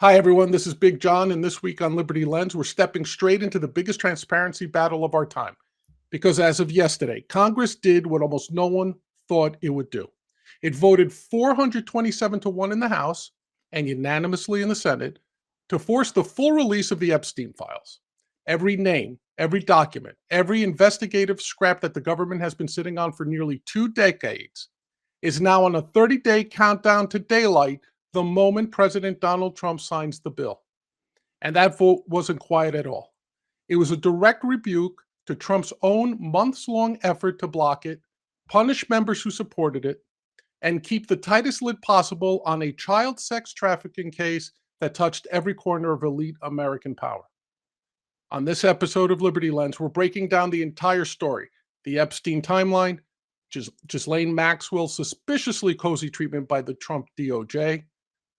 Hi, everyone. This is Big John, and this week on Liberty Lens, we're stepping straight into the biggest transparency battle of our time. Because as of yesterday, Congress did what almost no one thought it would do. It voted 427 to 1 in the House and unanimously in the Senate to force the full release of the Epstein files. Every name, every document, every investigative scrap that the government has been sitting on for nearly 2 decades is now on a 30-day countdown to daylight the moment President Donald Trump signs the bill. And that vote wasn't quiet at all. It was a direct rebuke to Trump's own months-long effort to block it, punish members who supported it, and keep the tightest lid possible on a child sex trafficking case that touched every corner of elite American power. On this episode of Liberty Lens, we're breaking down the entire story, the Epstein timeline, Ghislaine Maxwell's suspiciously cozy treatment by the Trump DOJ,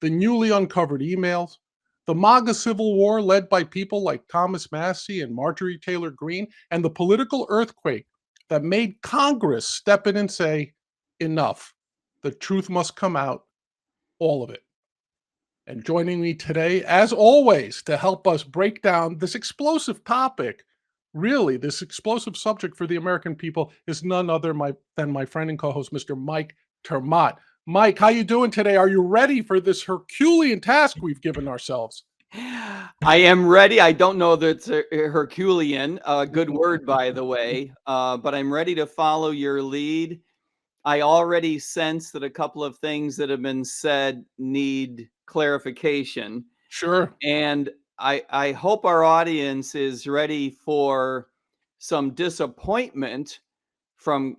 the newly uncovered emails, the MAGA civil war led by people like Thomas Massie and Marjorie Taylor Greene, and the political earthquake that made Congress step in and say, enough. The truth must come out, all of it. And joining me today, as always, to help us break down this explosive topic, really this explosive subject for the American people, is none other than my friend and co-host, Mr. Mike Termott. Mike, how you doing today? Are you ready for this Herculean task we've given ourselves? I am ready. I don't know that it's a Herculean, good word, by the way, but I'm ready to follow your lead. I already sense that a couple of things that have been said need clarification. Sure. And I hope our audience is ready for some disappointment from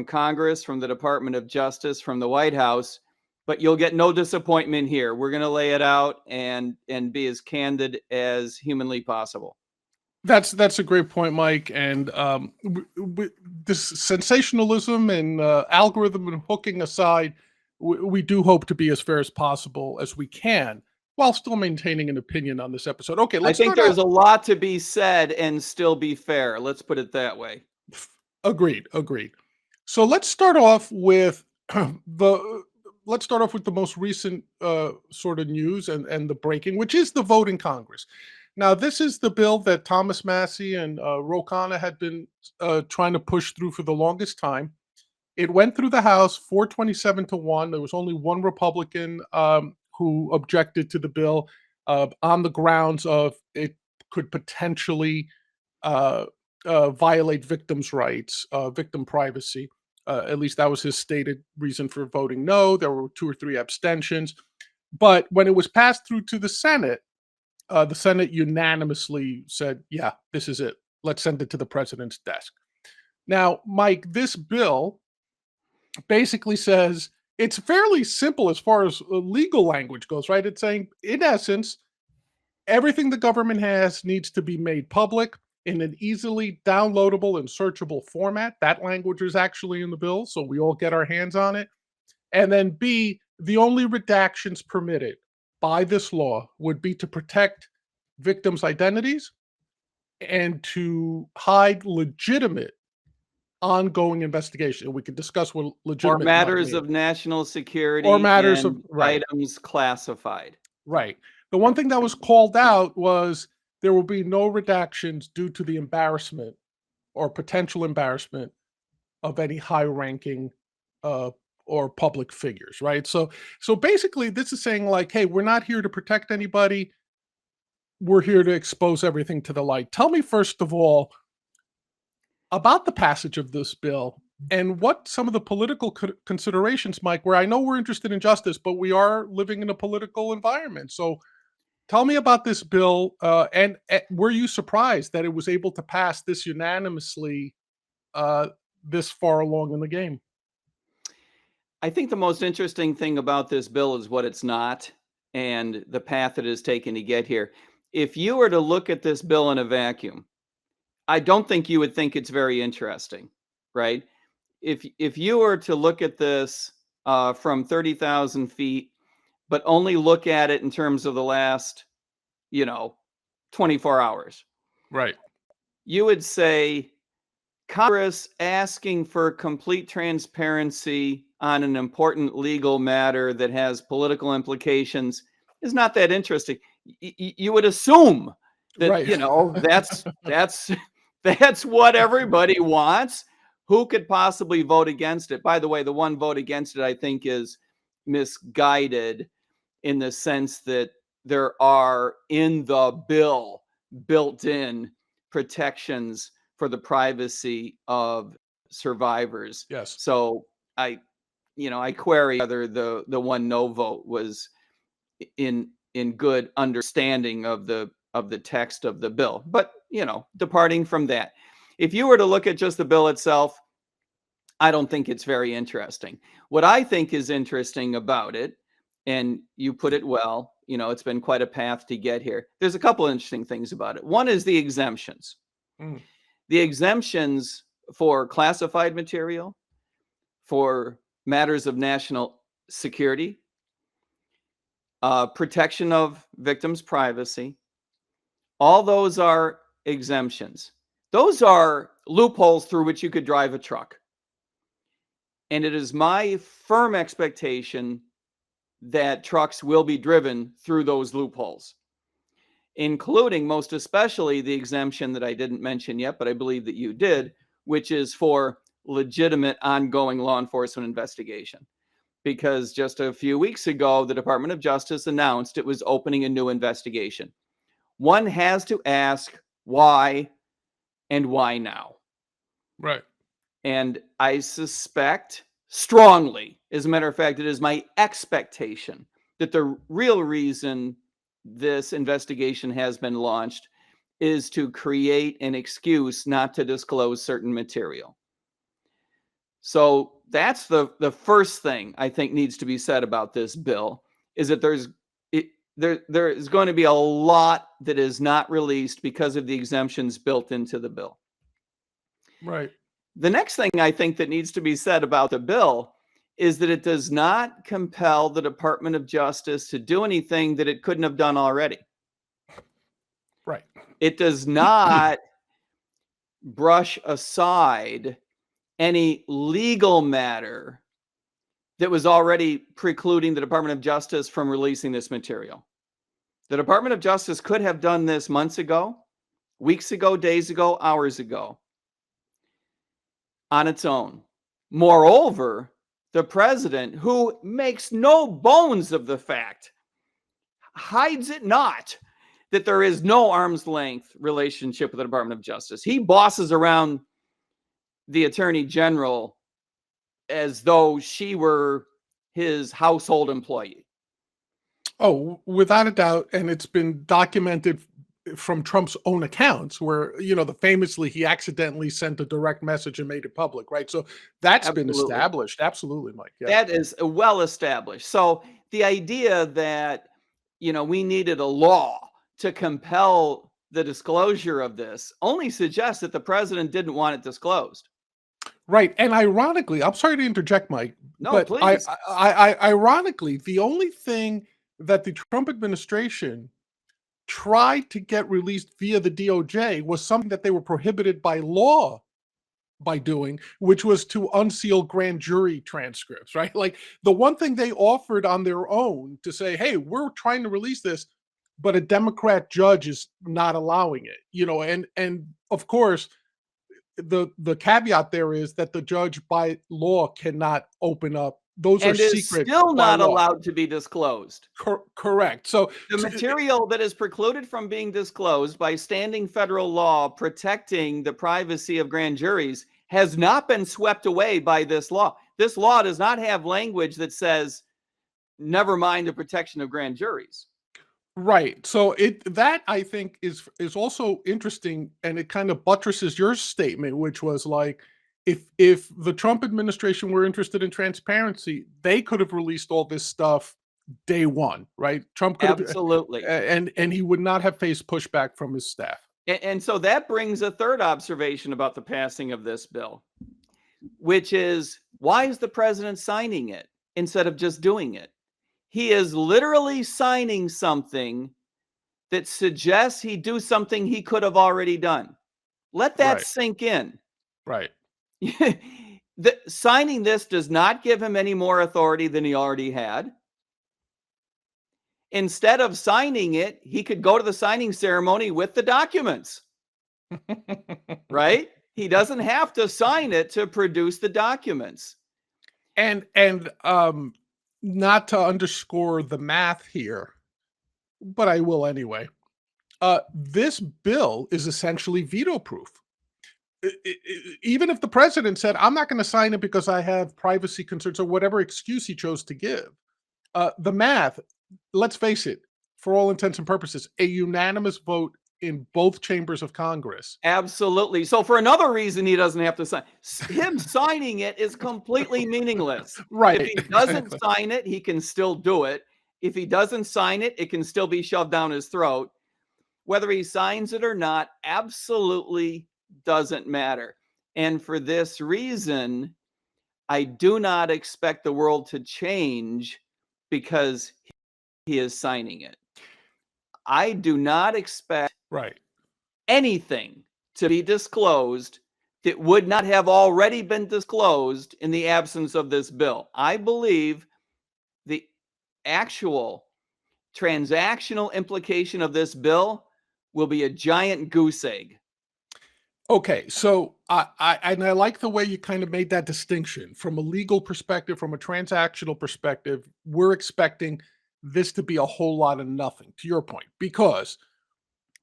Congress, from the Department of Justice, from the White House, but you'll get no disappointment here. We're going to lay it out and be as candid as humanly possible. That's a great point, Mike. And this sensationalism and algorithm and hooking aside, we do hope to be as fair as possible as we can, while still maintaining an opinion on this episode. Okay, I think there's a lot to be said and still be fair. Let's put it that way. Agreed. So let's start off with the most recent sort of news and the breaking, which is the vote in Congress. Now, this is the bill that Thomas Massie and Ro Khanna had been trying to push through for the longest time. It went through the House 427 to 1. There was only one Republican who objected to the bill on the grounds of it could potentially violate victims' rights, victim privacy. At least that was his stated reason for voting no. There were 2 or 3 abstentions. But when it was passed through to the Senate unanimously said, yeah, this is it. Let's send it to the president's desk. Now, Mike, this bill basically says it's fairly simple as far as legal language goes, right? It's saying, in essence, everything the government has needs to be made public in an easily downloadable and searchable format. That language is actually in the bill, so we all get our hands on it. And then B, the only redactions permitted by this law would be to protect victims' identities and to hide legitimate ongoing investigation. We could discuss what legitimate or matters of national security or matters and of right. items classified. Right. The one thing that was called out was there will be no redactions due to the embarrassment or potential embarrassment of any high-ranking or public figures, right? So basically, this is saying like, hey, we're not here to protect anybody. We're here to expose everything to the light. Tell me, first of all, about the passage of this bill and what some of the political considerations, Mike, where I know we're interested in justice, but we are living in a political environment. So tell me about this bill, and were you surprised that it was able to pass this unanimously this far along in the game? I think the most interesting thing about this bill is what it's not and the path it has taken to get here. If you were to look at this bill in a vacuum, I don't think you would think it's very interesting, right? If you were to look at this from 30,000 feet, but only look at it in terms of the last, 24 hours. Right. You would say Congress asking for complete transparency on an important legal matter that has political implications is not that interesting. You would assume that, Right. that's what everybody wants. Who could possibly vote against it? By the way, the one vote against it, I think, is misguided in the sense that there are in the bill built-in protections for the privacy of survivors. Yes. So I query whether the one no vote was in good understanding of the text of the bill. But, departing from that, if you were to look at just the bill itself, I don't think it's very interesting. What I think is interesting about it, and you put it well, it's been quite a path to get here. There's a couple interesting things about it. One is the exemptions. Mm. The exemptions for classified material, for matters of national security, protection of victims' privacy, all those are exemptions. Those are loopholes through which you could drive a truck. And it is my firm expectation that trucks will be driven through those loopholes, including most especially the exemption that I didn't mention yet, but I believe that you did, which is for legitimate ongoing law enforcement investigation. Because just a few weeks ago, the Department of Justice announced it was opening a new investigation. One has to ask why and why now. Right. And I suspect strongly, as a matter of fact, it is my expectation that the real reason this investigation has been launched is to create an excuse not to disclose certain material. So that's the first thing I think needs to be said about this bill, is that there is going to be a lot that is not released because of the exemptions built into the bill. Right. The next thing I think that needs to be said about the bill is that it does not compel the Department of Justice to do anything that it couldn't have done already. Right. It does not brush aside any legal matter that was already precluding the Department of Justice from releasing this material. The Department of Justice could have done this months ago, weeks ago, days ago, hours ago, on its own. Moreover, the president, who makes no bones of the fact, hides it not, that there is no arm's length relationship with the Department of Justice. He bosses around the Attorney General as though she were his household employee. Oh, without a doubt. And it's been documented from Trump's own accounts where, famously he accidentally sent a direct message and made it public, right? So that's been Absolutely. established. Absolutely, Mike. Yeah. That is well established. So the idea that, we needed a law to compel the disclosure of this only suggests that the president didn't want it disclosed. Right. And ironically, I'm sorry to interject, Mike, No, but please. ironically, the only thing that the Trump administration tried to get released via the DOJ was something that they were prohibited by law by doing, which was to unseal grand jury transcripts, right? Like the one thing they offered on their own to say, hey, we're trying to release this, but a Democrat judge is not allowing it, and of course, the caveat there is that the judge by law cannot open up. Those And are is secret still by not law. allowed to be disclosed. Correct. So The material that is precluded from being disclosed by standing federal law protecting the privacy of grand juries has not been swept away by this law. This law does not have language that says, never mind the protection of grand juries. right. So that I think is also interesting, and it kind of buttresses your statement, which was like, if the Trump administration were interested in transparency, they could have released all this stuff day one, right? Trump could have, Absolutely. and he would not have faced pushback from his staff. And so that brings a third observation about the passing of this bill, which is, why is the president signing it instead of just doing it? He is literally signing something that suggests he do something he could have already done. Let that Right. sink in. Right. Signing this does not give him any more authority than he already had. instead of signing it, he could go to the signing ceremony with the documents, right? He doesn't have to sign it to produce the documents. And not to underscore the math here, but I will anyway. This bill is essentially veto proof. Even if the president said, I'm not going to sign it because I have privacy concerns or whatever excuse he chose to give, the math, let's face it, for all intents and purposes, a unanimous vote in both chambers of Congress. Absolutely. So for another reason, he doesn't have to sign. Him signing it is completely meaningless. Right. If he doesn't Exactly. sign it, he can still do it. If he doesn't sign it, it can still be shoved down his throat. Whether he signs it or not absolutely doesn't matter. And for this reason, I do not expect the world to change because he is signing it. I do not expect Right. anything to be disclosed that would not have already been disclosed in the absence of this bill. I believe the actual transactional implication of this bill will be a giant goose egg. Okay, so I like the way you kind of made that distinction from a legal perspective, from a transactional perspective. We're expecting this to be a whole lot of nothing, to your point, because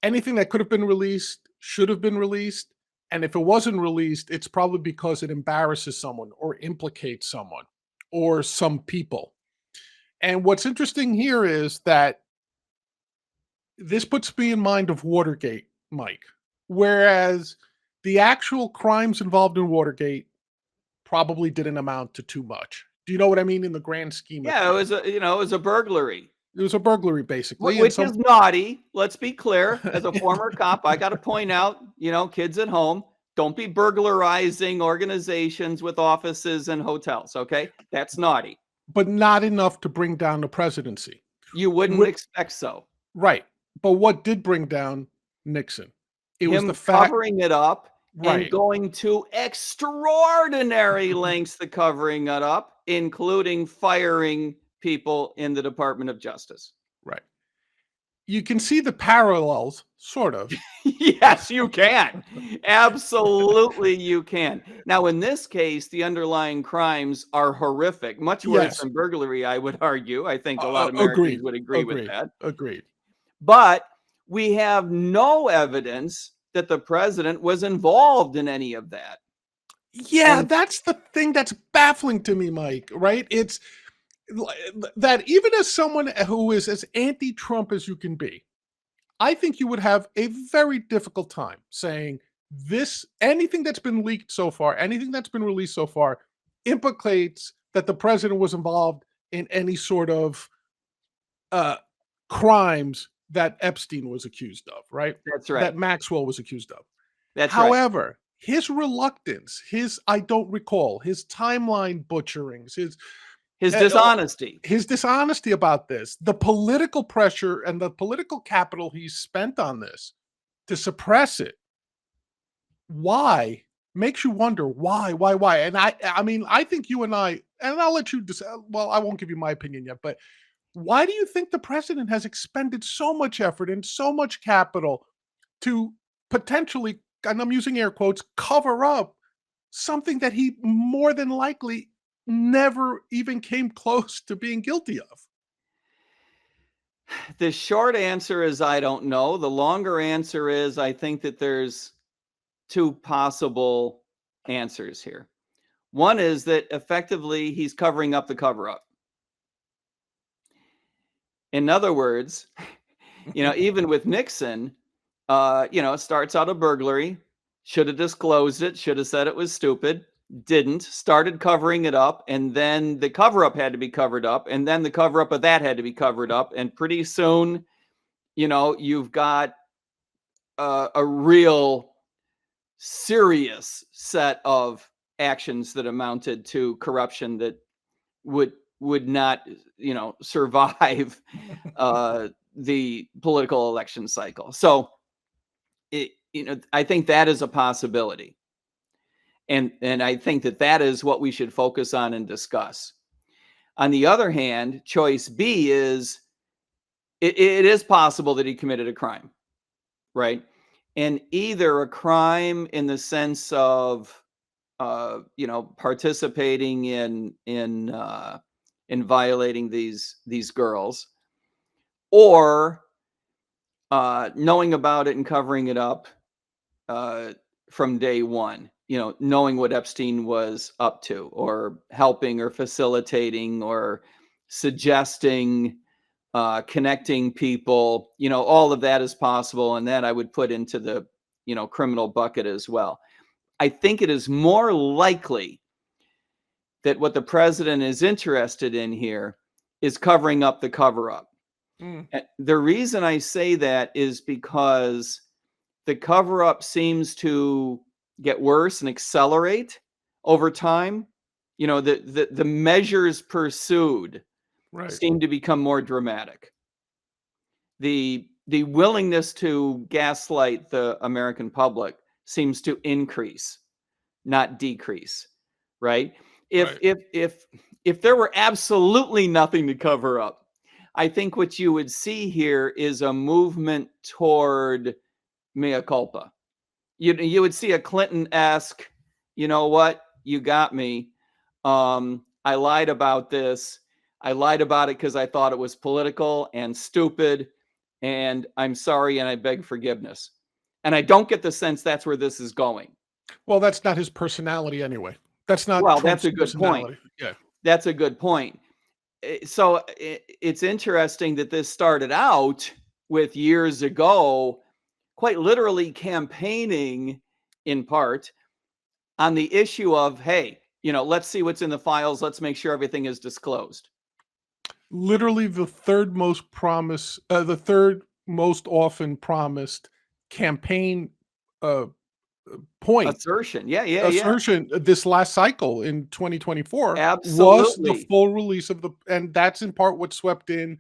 anything that could have been released should have been released, and if it wasn't released, it's probably because it embarrasses someone or implicates someone or some people. And what's interesting here is that this puts me in mind of Watergate, Mike, whereas the actual crimes involved in Watergate probably didn't amount to too much. Do you know what I mean in the grand scheme of Yeah, it things? was a burglary, It was a burglary basically, and which some is naughty. Let's be clear. As a former cop, I got to point out, kids at home, don't be burglarizing organizations with offices and hotels. Okay, that's naughty. but not enough to bring down the presidency. You wouldn't Wh- expect so. right. But what did bring down Nixon? It was the Him fact, covering it up and right, going to extraordinary lengths to covering it up, including firing people in the Department of Justice. right. You can see the parallels, sort of. Yes, you can. Absolutely, you can. Now, in this case, the underlying crimes are horrific, much worse Yes. than burglary, I would argue. I think a lot of Americans Agreed. would agree with Agreed. that. Agreed. But we have no evidence that the president was involved in any of that. Yeah, And that's the thing that's baffling to me, Mike, right? It's that even as someone who is as anti-Trump as you can be, I think you would have a very difficult time saying this anything that's been leaked so far, anything that's been released so far implicates that the president was involved in any sort of uh crimes that Epstein was accused of, right? that's That right. Maxwell was accused of. That's right. However, his reluctance, his I don't recall, his timeline butcherings, His uh, oh, dishonesty. his dishonesty about this, the political pressure and the political capital he's spent on this to suppress it. Why? Makes you wonder why? And I mean, I think you and I, and I'll let you decide. Well, I won't give you my opinion yet, but why do you think the president has expended so much effort and so much capital to potentially, and I'm using air quotes, cover up something that he more than likely never even came close to being guilty of? The short answer is I don't know. The longer answer is I think that there's two possible answers here. One is that effectively he's covering up the cover up. In other words, even with Nixon, it starts out a burglary, should have disclosed it, should have said it was stupid, didn't, started covering it up, and then the cover up had to be covered up, and then the cover up of that had to be covered up. And pretty soon, you've got a real serious set of actions that amounted to corruption that would not survive the political election cycle. So I think that is a possibility, and I think that is what we should focus on and discuss. On the other hand, choice B is it is possible that he committed a crime, right? And either a crime in the sense of participating in violating these girls, or knowing about it and covering it up from day one. Knowing what Epstein was up to, or helping, or facilitating, or suggesting, connecting people. All of that is possible, and that I would put into the criminal bucket as well. I think it is more likely that what the president is interested in here is covering up the cover-up. The reason I say that is because the cover-up seems to get worse and accelerate over time. The measures pursued seem to become more dramatic. The willingness to gaslight the American public seems to increase, not decrease, right? If there were absolutely nothing to cover up, I think what you would see here is a movement toward mea culpa. You would see a Clinton-esque, you know what, you got me. I lied about this. I lied about it because I thought it was political and stupid, and I'm sorry, and I beg forgiveness. And I don't get the sense that's where this is going. Well, that's not his personality anyway. That's not Well, Trump's that's a good point. personality. Yeah. That's a good point. So it's interesting that this started out with, years ago, quite literally campaigning in part on the issue of, hey, let's see what's in the files. Let's make sure everything is disclosed. Literally the third most often promised campaign point Assertion. Yeah. assertion this last cycle in 2024 was the Absolutely. full release of and that's in part what swept in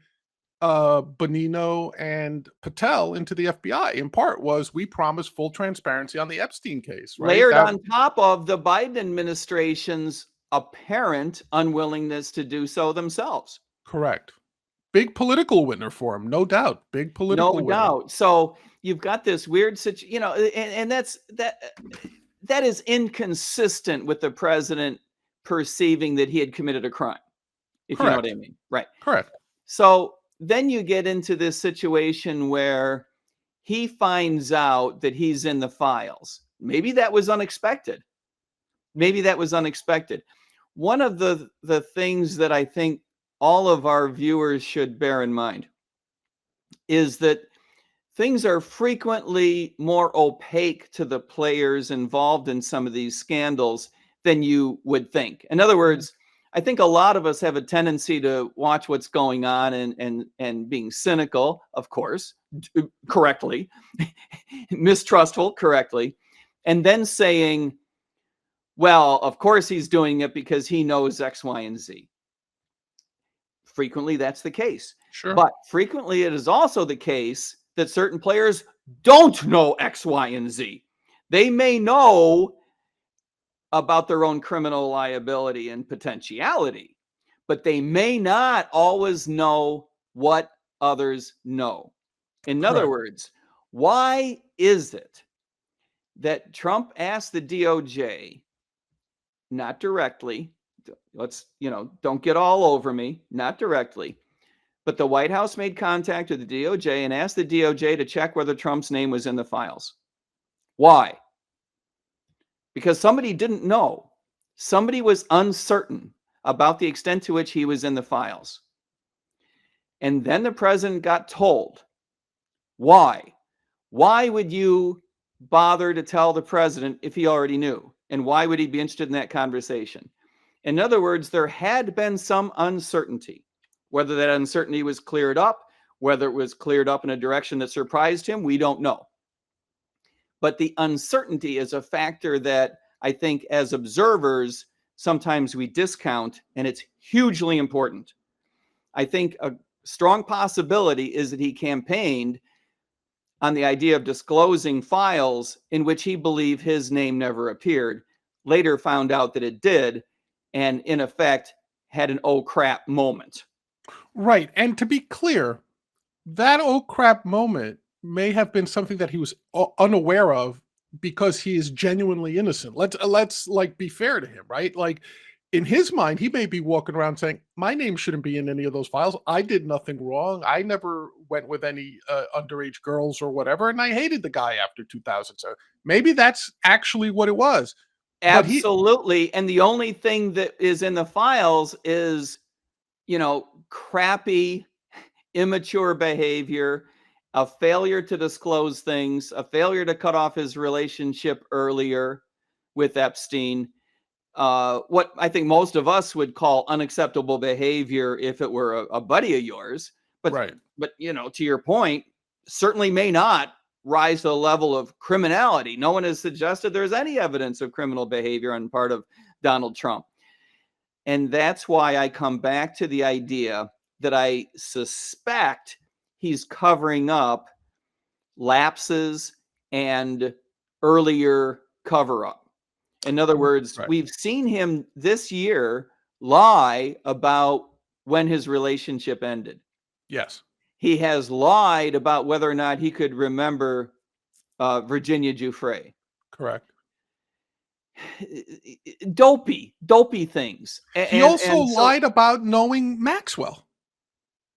Bonino and Patel into the FBI. In part was, we promised full transparency on the Epstein case, right? Layered on top of the Biden administration's apparent unwillingness to do so themselves. Correct. Big political winner for him, no doubt. Big political winner. No doubt. So you've got this weird situation, and that is inconsistent with the president perceiving that he had committed a crime, if you know what I mean. Right. Correct. So then you get into this situation where he finds out that he's in the files. Maybe that was unexpected. One of the things that I think all of our viewers should bear in mind is that things are frequently more opaque to the players involved in some of these scandals than you would think. In other words, I think a lot of us have a tendency to watch what's going on and being cynical, of course, correctly, mistrustful, correctly, and then saying, well, of course he's doing it because he knows X, Y, and Z. Frequently, that's the case. Sure. But frequently, it is also the case that certain players don't know X, Y, and Z. They may know about their own criminal liability and potentiality, but they may not always know what others know. In other words, why is it that Trump asked the DOJ, not directly, don't get all over me, not directly, but the White House made contact with the DOJ and asked the DOJ to check whether Trump's name was in the files? Why? Because somebody didn't know. Somebody was uncertain about the extent to which he was in the files. And then the president got told. Why? Why would you bother to tell the president if he already knew? And why would he be interested in that conversation? In other words, there had been some uncertainty. Whether that uncertainty was cleared up, whether it was cleared up in a direction that surprised him, we don't know. But the uncertainty is a factor that I think as observers, sometimes we discount, and it's hugely important. I think a strong possibility is that he campaigned on the idea of disclosing files in which he believed his name never appeared, later found out that it did, and in effect had an oh crap moment. Right. And to be clear, that oh crap moment may have been something that he was unaware of because he is genuinely innocent. Let's like be fair to him, right? Like in his mind, he may be walking around saying, "My name shouldn't be in any of those files. I did nothing wrong. I never went with any underage girls or whatever, and I hated the guy after 2000." So maybe that's actually what it was. But he, Absolutely. And the only thing that is in the files is, crappy, immature behavior, a failure to disclose things, a failure to cut off his relationship earlier with Epstein. What I think most of us would call unacceptable behavior if it were a buddy of yours. But, right, to your point, certainly may not rise to the level of criminality. No one has suggested there's any evidence of criminal behavior on part of Donald Trump. And that's why I come back to the idea that I suspect he's covering up lapses and earlier cover up. In other words, right. we've seen him this year lie about when his relationship ended. Yes, He has lied about whether or not he could remember Virginia Giuffre. correct. Dopey things. He also And so lied about knowing Maxwell.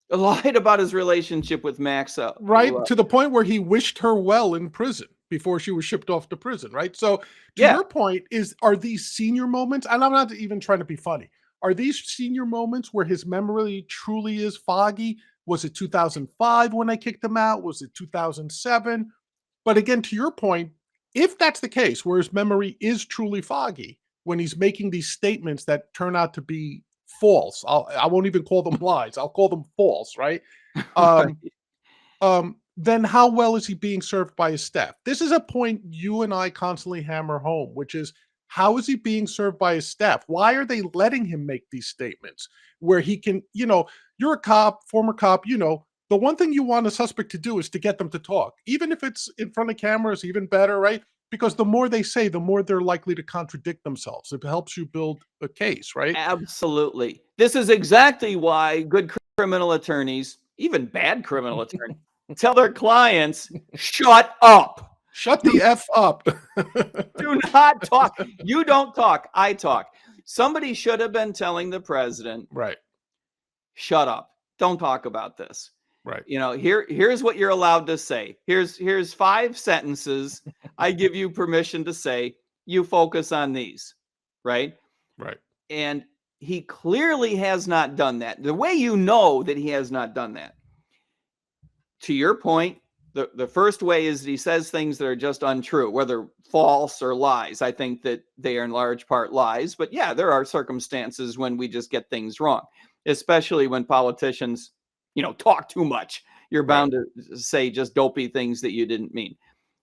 lied about his relationship with Maxwell. Right, to the point where he wished her well in prison before she was shipped off to prison, right? So, to Yeah, your point, are these senior moments, and I'm not even trying to be funny, are these senior moments where his memory truly is foggy? Was it 2005 when I kicked him out? Was it 2007? But again, to your point, if that's the case, where his memory is truly foggy when he's making these statements that turn out to be false, I won't even call them lies. I'll call them false, right? Um, right. then how well is he being served by his staff? This is a point you and I constantly hammer home, which is how is he being served by his staff? Why are they letting him make these statements where he can, you're a cop, former cop, the one thing you want a suspect to do is to get them to talk, even if it's in front of cameras, even better, right? Because the more they say, the more they're likely to contradict themselves. It helps you build a case, right? Absolutely. This is exactly why good criminal attorneys, even bad criminal attorneys, tell their clients, shut up. Shut the F up. Do not talk. You don't talk. I talk. Somebody should have been telling the president, Right, shut up. Don't talk about this. right, Here's what you're allowed to say. Here's 5 sentences I give you permission to say. You focus on these, right? right, And he clearly has not done that. The way you know that he has not done that, to your point, the first way is that he says things that are just untrue, whether false or lies. I think that they are in large part lies. But yeah, there are circumstances when we just get things wrong, especially when politicians, talk too much. You're right. bound to say just dopey things that you didn't mean.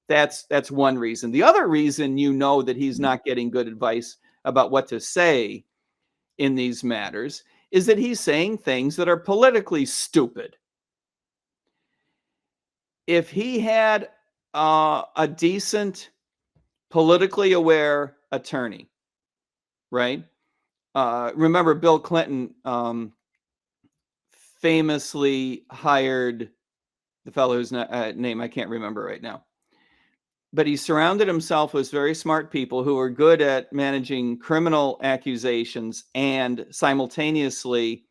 That's one reason. The other reason that he's not getting good advice about what to say in these matters is that he's saying things that are politically stupid. If he had a decent, politically aware attorney, right? Remember, Bill Clinton famously hired the fellow whose name I can't remember right now. But he surrounded himself with very smart people who were good at managing criminal accusations and simultaneously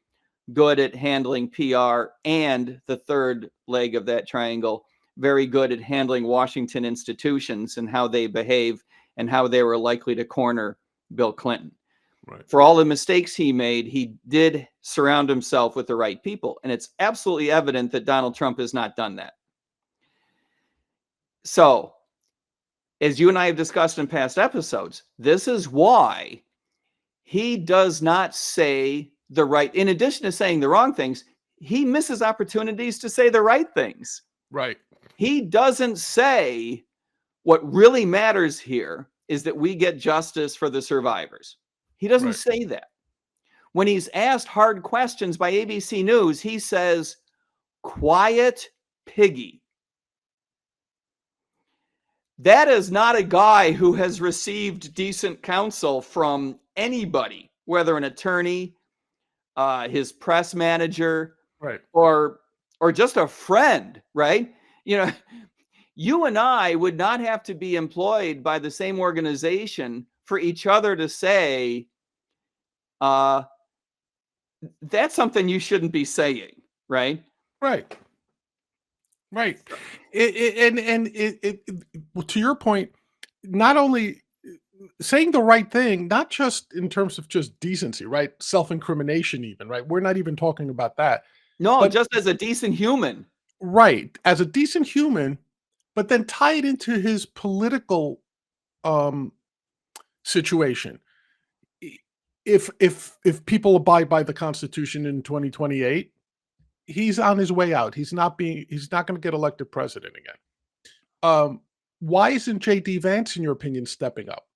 good at handling PR, and the third leg of that triangle, very good at handling Washington institutions and how they behave and how they were likely to corner Bill Clinton. Right. For all the mistakes he made, he did surround himself with the right people. And it's absolutely evident that Donald Trump has not done that. So, as you and I have discussed in past episodes, this is why he does not say the right, in addition to saying the wrong things, he misses opportunities to say the right things. Right. He doesn't say what really matters here is that we get justice for the survivors. He doesn't Right. say that. When he's asked hard questions by ABC News, he says, quiet piggy. That is not a guy who has received decent counsel from anybody, whether an attorney, his press manager, Right. or or just a friend, right? You know, you and I would not have to be employed by the same organization for each other to say, that's something you shouldn't be saying, right? Right. Right. Well, to your point, not only saying the right thing, not just in terms of just decency, right? Self-incrimination, even, right? We're not even talking about that. No, But just as a decent human. right, as a decent human, but then tie it into his political um situation. I- if people abide by the Constitution in 2028, he's on his way out. He's not going to get elected president again. Why isn't JD Vance, in your opinion, stepping up?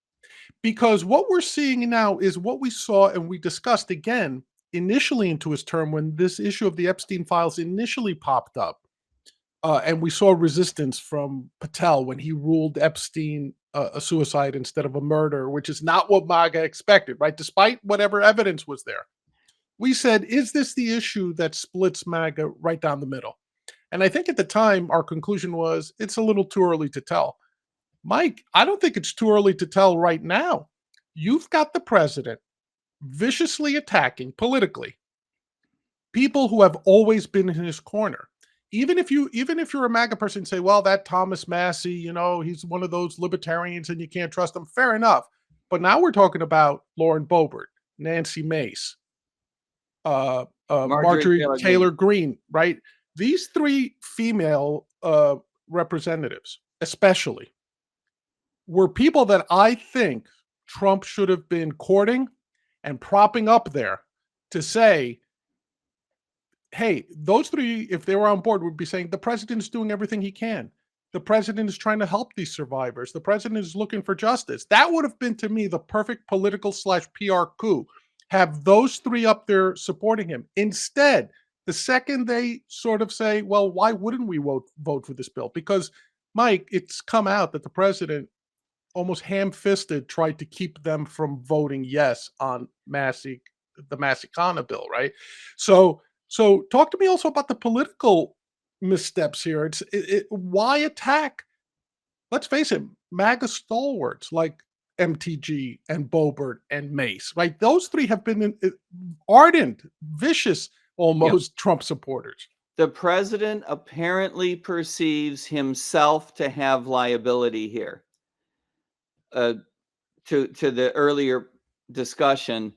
Because what we're seeing now is what we saw and we discussed again initially into his term when this issue of the Epstein files initially popped up. And we saw resistance from Patel when he ruled Epstein a suicide instead of a murder, which is not what MAGA expected, right? Despite whatever evidence was there. We said, is this the issue that splits MAGA right down the middle? And I think at the time, our conclusion was it's a little too early to tell. Mike, I don't think it's too early to tell right now. You've got the president viciously attacking politically people who have always been in his corner. Even if you're a MAGA person and say, well, that Thomas Massie, he's one of those libertarians and you can't trust him. Fair enough. But now we're talking about Lauren Boebert, Nancy Mace, Marjorie Marjorie Taylor Taylor Greene. Greene, right? These three female representatives, especially, were people that I think Trump should have been courting and propping up there to say, hey, those three, if they were on board, would be saying the president is doing everything he can. The president is trying to help these survivors. The president is looking for justice. That would have been, to me, the perfect political / PR coup. Have those three up there supporting him. Instead, the second they sort of say, well, why wouldn't we vote for this bill? Because, Mike, it's come out that the president almost ham-fisted tried to keep them from voting yes on the Massey-Kana bill, right? So talk to me also about the political missteps here. Why attack? Let's face it, MAGA stalwarts like MTG and Boebert and Mace, right? Those three have been ardent, vicious, almost Trump supporters. The president apparently perceives himself to have liability here. To the earlier discussion,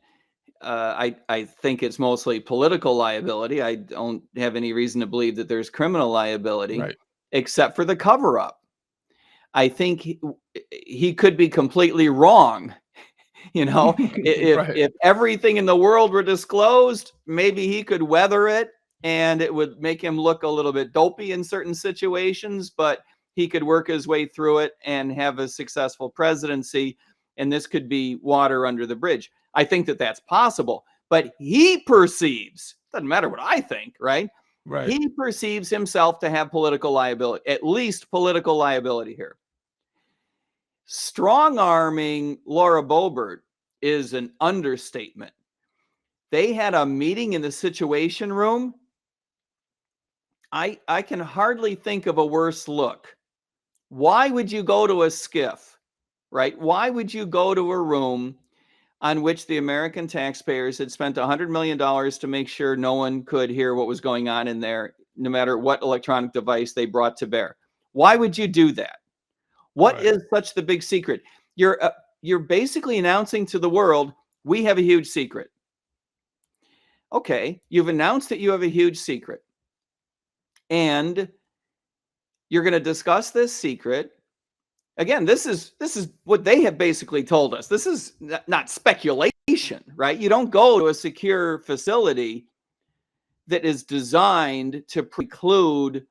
I think it's mostly political liability. I don't have any reason to believe that there's criminal liability, Right. except for the cover-up. I think he could be completely wrong. Right. If everything in the world were disclosed, maybe he could weather it and it would make him look a little bit dopey in certain situations, but he could work his way through it and have a successful presidency. And this could be water under the bridge. I think that that's possible, but he perceives, doesn't matter what I think, right? Right. He perceives himself to have political liability, at least political liability here. Strong-arming Laura Boebert is an understatement. They had a meeting in the Situation Room. I can hardly think of a worse look. Why would you go to a skiff, right? Why would you go to a room on which the American taxpayers had spent $100 million to make sure no one could hear what was going on in there, no matter what electronic device they brought to bear? Why would you do that? What is such the big secret? You're basically announcing to the world, we have a huge secret. Okay, you've announced that you have a huge secret. And you're going to discuss this secret. Again, this is what they have basically told us. This is not speculation, right? You don't go to a secure facility that is designed to preclude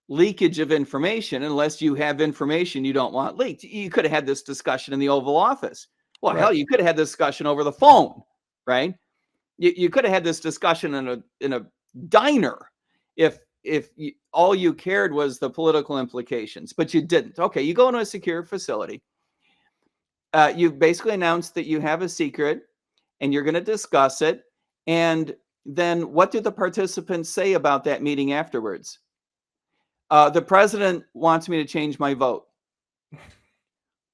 leakage of information unless you have information you don't want leaked. You could have had this discussion in the Oval Office. Well, hell, you could have had this discussion over the phone, right? You could have had this discussion in a diner if all you cared was the political implications, but you didn't. Okay, you go into a secure facility. You've basically announced that you have a secret and you're going to discuss it. And then what did the participants say about that meeting afterwards? The president wants me to change my vote.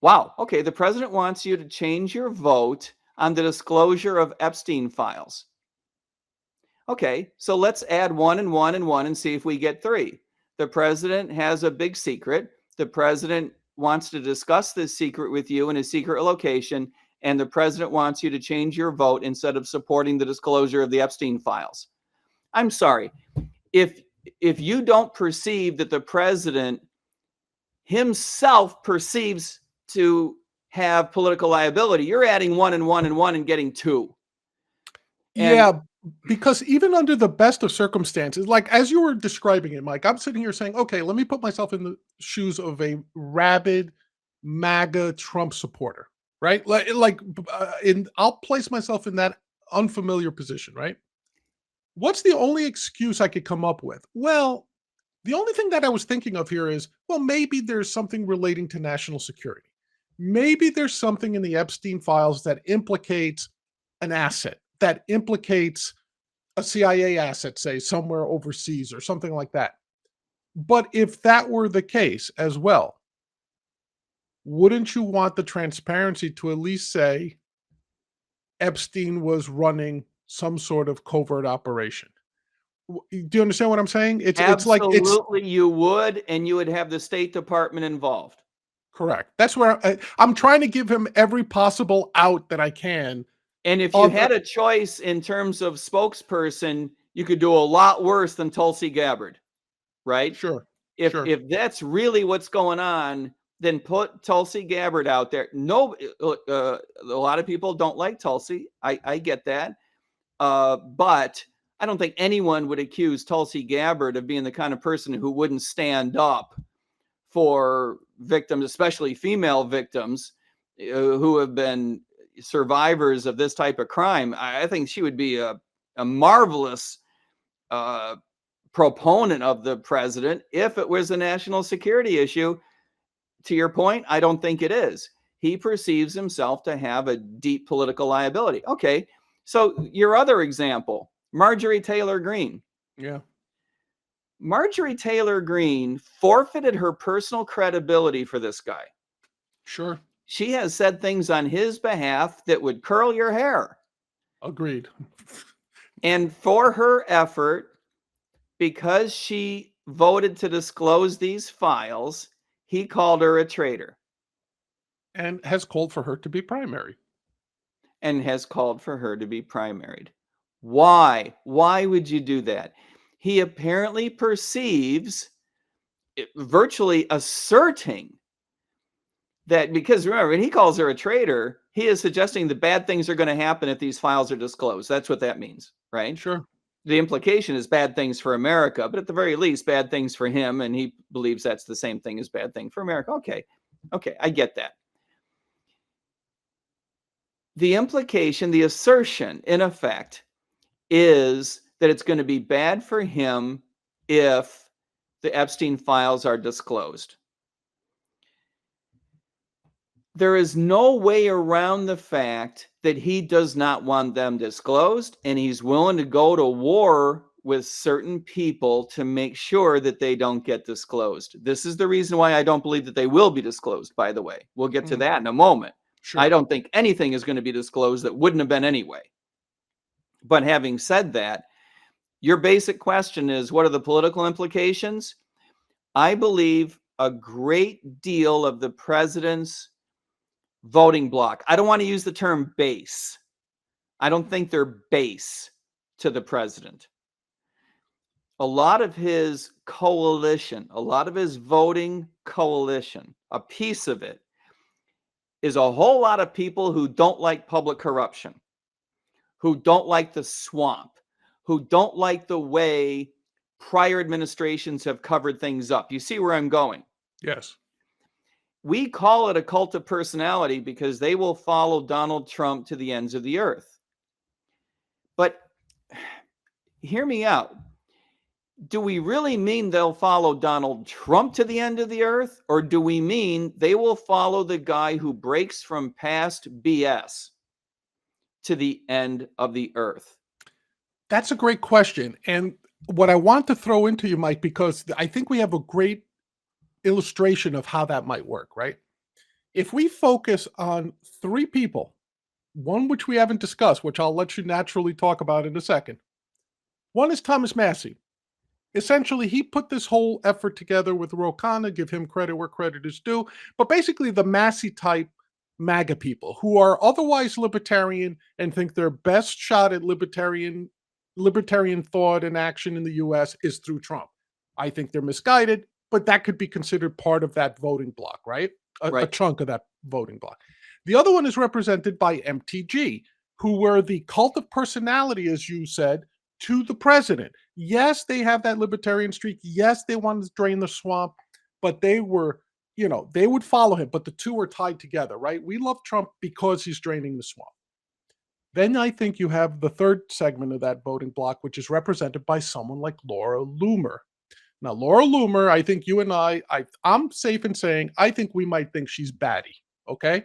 Wow. Okay. The president wants you to change your vote on the disclosure of Epstein files. Okay. So let's add 1 and 1 and 1 and see if we get 3. The president has a big secret. The president wants to discuss this secret with you in a secret location, and the president wants you to change your vote instead of supporting the disclosure of the Epstein files. I'm sorry. If you don't perceive that the president himself perceives to have political liability, you're adding 1 and 1 and 1 and getting 2. And Yeah, because even under the best of circumstances, like as you were describing it, Mike, I'm sitting here saying, okay, let me put myself in the shoes of a rabid MAGA Trump supporter, right? I'll place myself in that unfamiliar position, right? What's the only excuse I could come up with? Well, the only thing that I was thinking of here is, well, maybe there's something relating to national security. Maybe there's something in the Epstein files that implicates an asset, that implicates a CIA asset, say, somewhere overseas or something like that. But if that were the case as well, wouldn't you want the transparency to at least say Epstein was running some sort of covert operation? Do you understand what I'm saying? It's absolutely you would, and you would have the State Department involved. correct. That's where I'm trying to give him every possible out that I can. And if you had a choice in terms of spokesperson, you could do a lot worse than Tulsi Gabbard, right? Sure. If that's really what's going on, then put Tulsi Gabbard out there. No, a lot of people don't like Tulsi. I get that. But I don't think anyone would accuse Tulsi Gabbard of being the kind of person who wouldn't stand up for victims, especially female victims who have been survivors of this type of crime. I think she would be a marvelous proponent of the president if it was a national security issue. To your point, I don't think it is. He perceives himself to have a deep political liability. Okay, so your other example, Marjorie Taylor Greene. Yeah. Marjorie Taylor Greene forfeited her personal credibility for this guy. Sure. She has said things on his behalf that would curl your hair. Agreed. And for her effort, because she voted to disclose these files, he called her a traitor. And has called for her to be primary. And has called for her to be primaried. Why? Why would you do that? He apparently perceives, virtually asserting that, because remember, when he calls her a traitor, he is suggesting that bad things are going to happen if these files are disclosed. That's what that means, right? Sure. The implication is bad things for America, but at the very least, bad things for him. And he believes that's the same thing as bad thing for America. Okay, I get that. The implication, the assertion, in effect, is that it's going to be bad for him if the Epstein files are disclosed. There is no way around the fact that he does not want them disclosed, and he's willing to go to war with certain people to make sure that they don't get disclosed. This is the reason why I don't believe that they will be disclosed, by the way. We'll get to that in a moment. Sure. I don't think anything is going to be disclosed that wouldn't have been anyway. But having said that, your basic question is, what are the political implications? I believe a great deal of the president's voting bloc, I don't want to use the term base. I don't think they're base to the president. A lot of his coalition, a lot of his voting coalition, a piece of it is a whole lot of people who don't like public corruption, who don't like the swamp, who don't like the way prior administrations have covered things up. You see where I'm going? Yes. We call it a cult of personality because they will follow Donald Trump to the ends of the earth. But hear me out. Do we really mean they'll follow Donald Trump to the end of the earth? Or do we mean they will follow the guy who breaks from past BS to the end of the earth? That's a great question. And what I want to throw into you, Mike, because I think we have a great illustration of how that might work, right? If we focus on three people, one which we haven't discussed, which I'll let you naturally talk about in a second. One is Thomas Massie. Essentially, he put this whole effort together with Ro Khanna, give him credit where credit is due. But basically, the Massie type MAGA people who are otherwise libertarian and think their best shot at libertarian thought and action in the US is through Trump. I think they're misguided, but that could be considered part of that voting block, right? A Right. chunk of that voting block. The other one is represented by MTG, who were the cult of personality, as you said, to the president. Yes, they have that libertarian streak. Yes, they wanted to drain the swamp, but they were, they would follow him, but the two are tied together, right? We love Trump because he's draining the swamp. Then I think you have the third segment of that voting block, which is represented by someone like Laura Loomer. Now, Laura Loomer, I think you and I'm safe in saying, I think we might think she's batty, okay?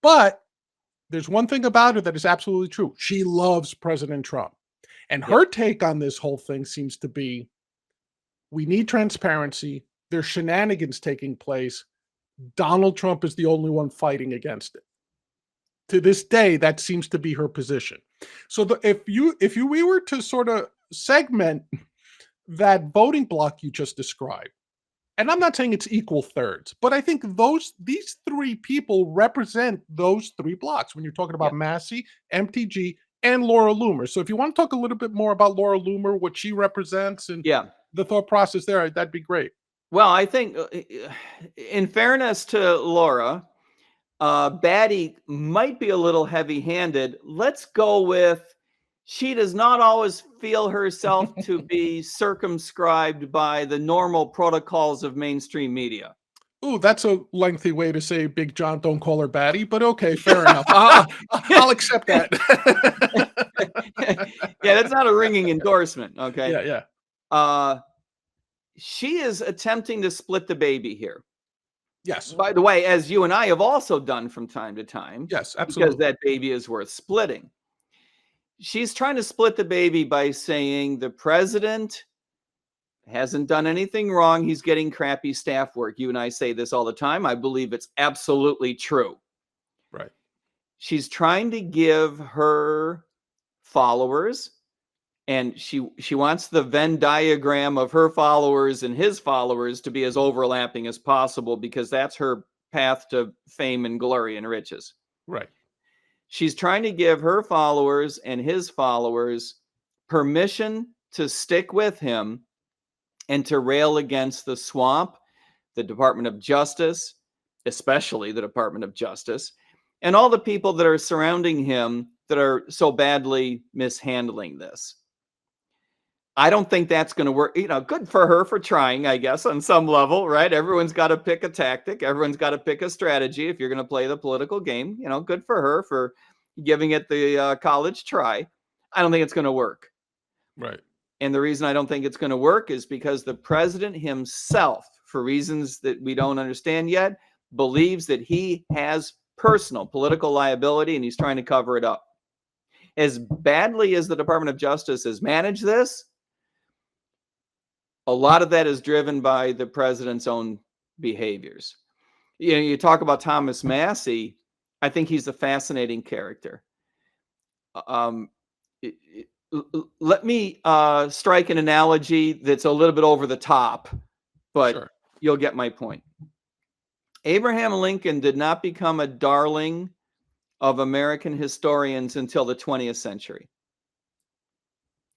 But there's one thing about her that is absolutely true. She loves President Trump. And her take on this whole thing seems to be, we need transparency. There's shenanigans taking place. Donald Trump is the only one fighting against it. To this day, that seems to be her position. So we were to sort of segment that voting block you just described, and I'm not saying it's equal thirds, but I think these three people represent those three blocks when you're talking about Massie, MTG, and Laura Loomer. So if you want to talk a little bit more about Laura Loomer, what she represents, and the thought process there, that'd be great. Well, I think, in fairness to Laura, Batty might be a little heavy-handed. Let's go with she does not always feel herself to be circumscribed by the normal protocols of mainstream media. Ooh, that's a lengthy way to say Big John don't call her batty, but okay, fair enough. I'll accept that. Yeah, that's not a ringing endorsement, okay? Yeah. She is attempting to split the baby here. Yes. By the way, as you and I have also done from time to time. Yes, absolutely. Because that baby is worth splitting. She's trying to split the baby by saying the president hasn't done anything wrong. He's getting crappy staff work. You and I say this all the time. I believe it's absolutely true. Right. She's trying to give her followers, and she wants the Venn diagram of her followers and his followers to be as overlapping as possible, because that's her path to fame and glory and riches. Right. She's trying to give her followers and his followers permission to stick with him and to rail against the swamp, the Department of Justice, especially the Department of Justice, and all the people that are surrounding him that are so badly mishandling this. I don't think that's going to work. Good for her for trying, I guess, on some level, right? Everyone's got to pick a tactic. Everyone's got to pick a strategy if you're going to play the political game. Good for her for giving it the college try. I don't think it's going to work. Right. And the reason I don't think it's going to work is because the president himself, for reasons that we don't understand yet, believes that he has personal political liability, and he's trying to cover it up. As badly as the Department of Justice has managed this, a lot of that is driven by the president's own behaviors. You talk about Thomas Massie. I think he's a fascinating character. Let me strike an analogy that's a little bit over the top, but you'll get my point. Abraham Lincoln did not become a darling of American historians until the 20th century.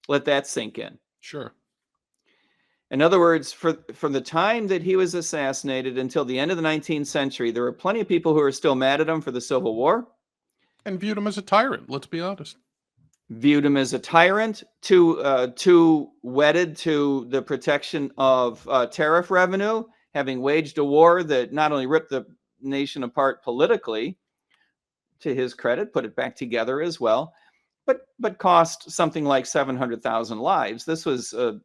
Let that sink in. Sure. In other words, from the time that he was assassinated until the end of the 19th century, there were plenty of people who are still mad at him for the Civil War. And viewed him as a tyrant, let's be honest. Viewed him as a tyrant, too wedded to the protection of tariff revenue, having waged a war that not only ripped the nation apart politically, to his credit, put it back together as well, but cost something like 700,000 lives. This was a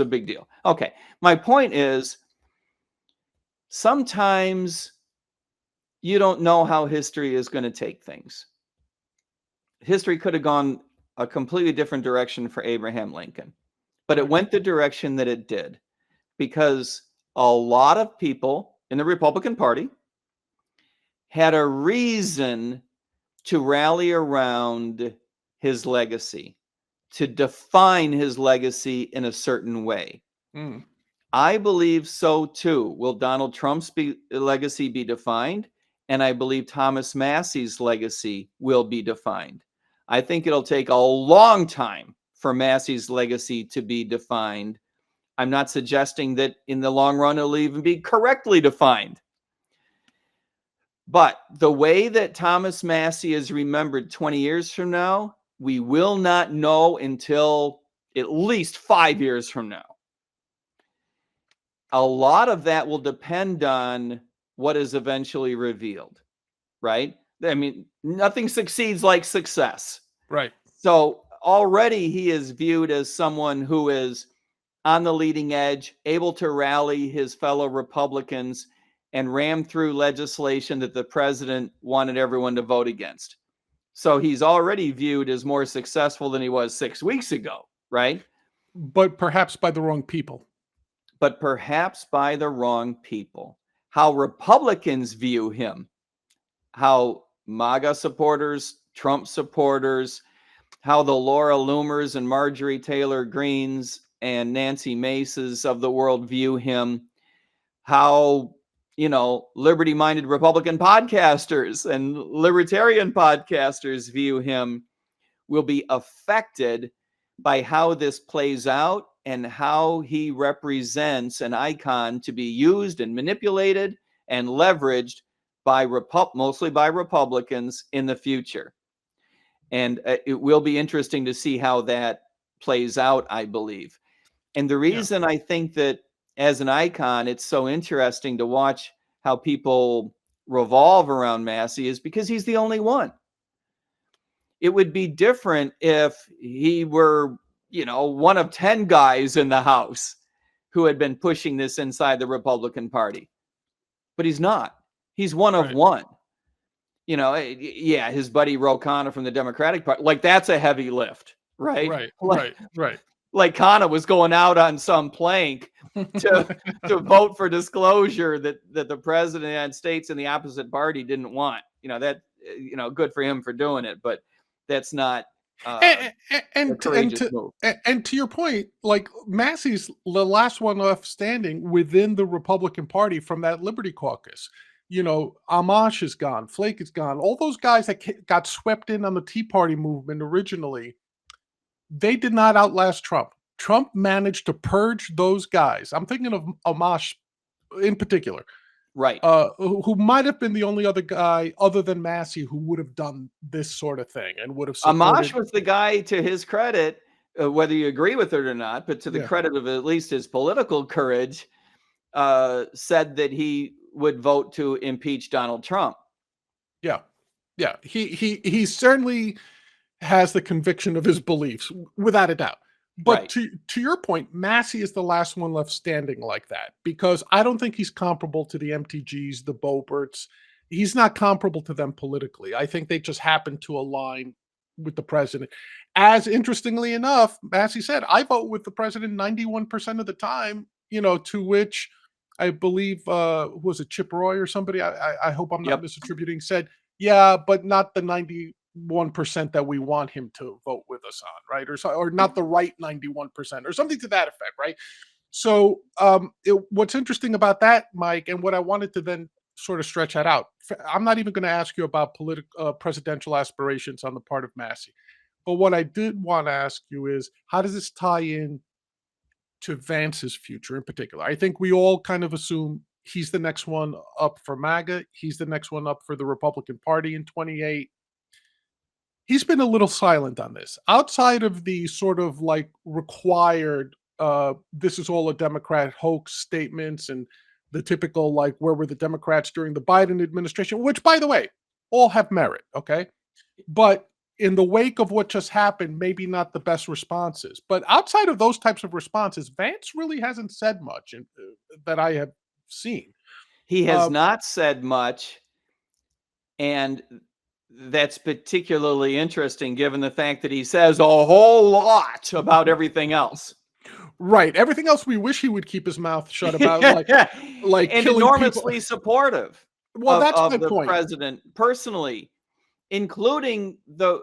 big deal. Okay, my point is, sometimes you don't know how history is going to take things. History could have gone a completely different direction for Abraham Lincoln. But it Right. went the direction that it did because a lot of people in the Republican Party had a reason to rally around his legacy, to define his legacy in a certain way. Mm. I believe so too. Will Donald Trump's legacy be defined? And I believe Thomas Massie's legacy will be defined. I think it'll take a long time for Massie's legacy to be defined. I'm not suggesting that in the long run it'll even be correctly defined. But the way that Thomas Massie is remembered 20 years from now, we will not know until at least 5 years from now. A lot of that will depend on what is eventually revealed, right? I mean, nothing succeeds like success. Right. So already he is viewed as someone who is on the leading edge, able to rally his fellow Republicans and ram through legislation that the president wanted everyone to vote against. So he's already viewed as more successful than he was 6 weeks ago, right? But perhaps by the wrong people. But perhaps by the wrong people. How Republicans view him, how MAGA supporters, Trump supporters, how the Laura Loomers and Marjorie Taylor Greens and Nancy Maces of the world view him, how, liberty-minded Republican podcasters and libertarian podcasters view him will be affected by how this plays out and how he represents an icon to be used and manipulated and leveraged by mostly by Republicans in the future. And it will be interesting to see how that plays out, I believe. And the reason I think that as an icon, it's so interesting to watch how people revolve around Massie is because he's the only one. It would be different if he were, one of 10 guys in the House who had been pushing this inside the Republican Party. But he's not. He's one of one. His buddy Ro Khanna from the Democratic Party, like that's a heavy lift, right? Right. Like Khanna was going out on some plank to vote for disclosure that the president of the United States and the opposite party didn't want. Good for him for doing it, but that's not a courageous move. And to your point, like Massie's the last one left standing within the Republican Party from that Liberty Caucus. Amash is gone, Flake is gone. All those guys that got swept in on the Tea Party movement originally, they did not outlast Trump. Trump managed to purge those guys. I'm thinking of Amash in particular. Right. Who might have been the only other guy other than Massie who would have done this sort of thing and would have supported. Amash was the guy, to his credit, whether you agree with it or not, but to the credit of at least his political courage, said that he would vote to impeach Donald Trump. Yeah. He certainly has the conviction of his beliefs, without a doubt. But to your point, Massie is the last one left standing like that, because I don't think he's comparable to the MTGs, the Boeberts. He's not comparable to them politically. I think they just happen to align with the president. As interestingly enough, Massie said, I vote with the president 91% of the time, to which I believe, was it Chip Roy or somebody? I hope I'm not misattributing, said, yeah, but not the 91% that we want him to vote with us on, right? Or not the right 91% or something to that effect, right? So what's interesting about that, Mike, and what I wanted to then sort of stretch that out, I'm not even going to ask you about presidential aspirations on the part of Massie. But what I did want to ask you is, how does this tie in to Vance's future in particular? I think we all kind of assume he's the next one up for MAGA. He's the next one up for the Republican Party in 28. He's been a little silent on this. Outside of the sort of like required, this is all a Democrat hoax statements and the typical, like, where were the Democrats during the Biden administration, which, by the way, all have merit, okay? But in the wake of what just happened, maybe not the best responses. But outside of those types of responses, Vance really hasn't said much that I have seen. He has not said much. And that's particularly interesting given the fact that he says a whole lot about everything else. Right. Everything else we wish he would keep his mouth shut about, like And killing enormously people. supportive Well, that's my of the point. president personally, including the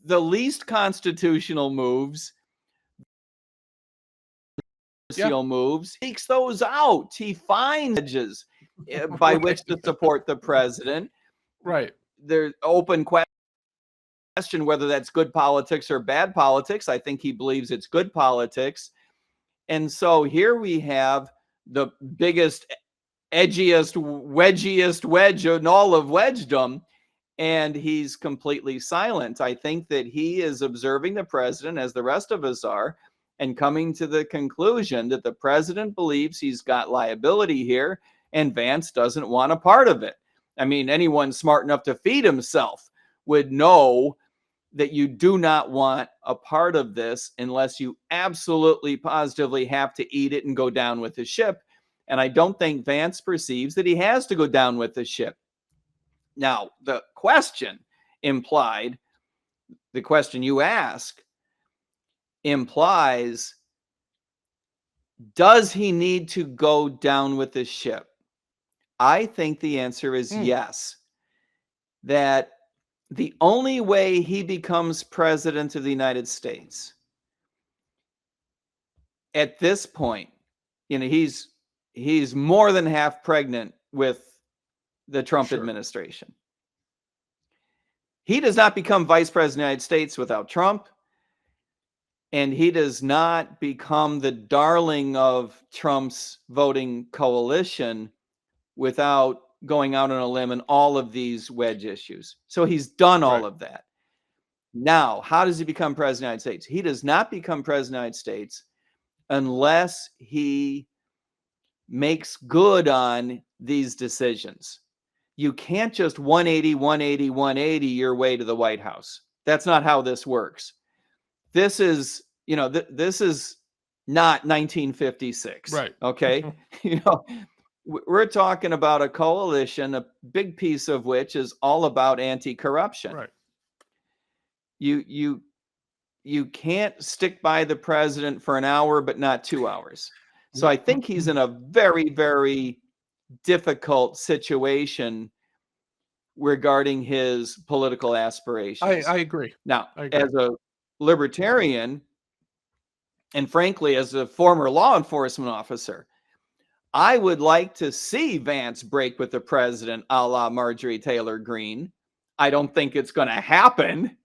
least constitutional moves, moves, takes those out. He finds edges by which to support the president. Right. There's open question whether that's good politics or bad politics. I think he believes it's good politics. And so here we have the biggest, edgiest, wedgiest wedge in all of wedgedom, and he's completely silent. I think that he is observing the president, as the rest of us are, and coming to the conclusion that the president believes he's got liability here, and Vance doesn't want a part of it. I mean, anyone smart enough to feed himself would know that you do not want a part of this unless you absolutely positively have to eat it and go down with the ship. And I don't think Vance perceives that he has to go down with the ship. Now, the question implied, the question you ask implies, does he need to go down with the ship? I think the answer is yes. That the only way he becomes president of the United States at this point, he's more than half pregnant with the Trump administration. He does not become vice president of the United States without Trump, and he does not become the darling of Trump's voting coalition without going out on a limb in all of these wedge issues. So he's done all of that. Now, how does he become president of the United States? He does not become president of the United States unless he makes good on these decisions. You can't just 180, 180, 180 your way to the White House. That's not how this works. This is, this is not 1956. Right. Okay. We're talking about a coalition, a big piece of which is all about anti-corruption. Right. You can't stick by the president for an hour, but not 2 hours. So I think he's in a very, very difficult situation regarding his political aspirations. I agree. Now, as a libertarian, and frankly, as a former law enforcement officer, I would like to see Vance break with the president a la Marjorie Taylor Greene. I don't think it's going to happen.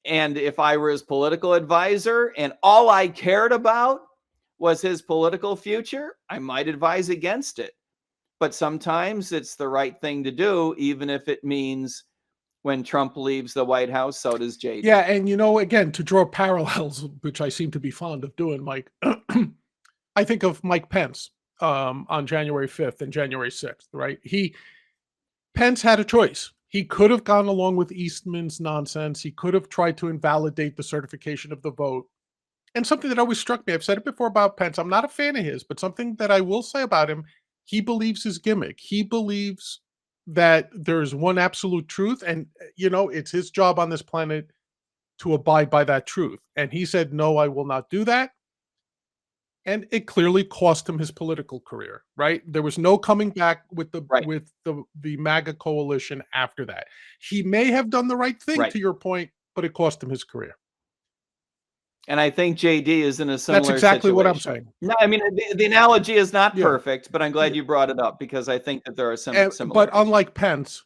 And if I were his political advisor and all I cared about was his political future, I might advise against it. But sometimes it's the right thing to do, even if it means when Trump leaves the White House, so does JD. Yeah, and again, to draw parallels, which I seem to be fond of doing, Mike, I think of Mike Pence on January 5th and January 6th, right? Pence had a choice. He could have gone along with Eastman's nonsense. He could have tried to invalidate the certification of the vote. And something that always struck me, I've said it before about Pence, I'm not a fan of his, but something that I will say about him, he believes his gimmick. He believes that there's one absolute truth, and it's his job on this planet to abide by that truth. And he said, no, I will not do that. And it clearly cost him his political career, right? There was no coming back with the MAGA coalition after that. He may have done the right thing, to your point, but it cost him his career. And I think JD is in a similar situation. That's exactly what I'm saying. No, I mean, the analogy is not perfect, but I'm glad you brought it up because I think that there are some similarities. But unlike Pence,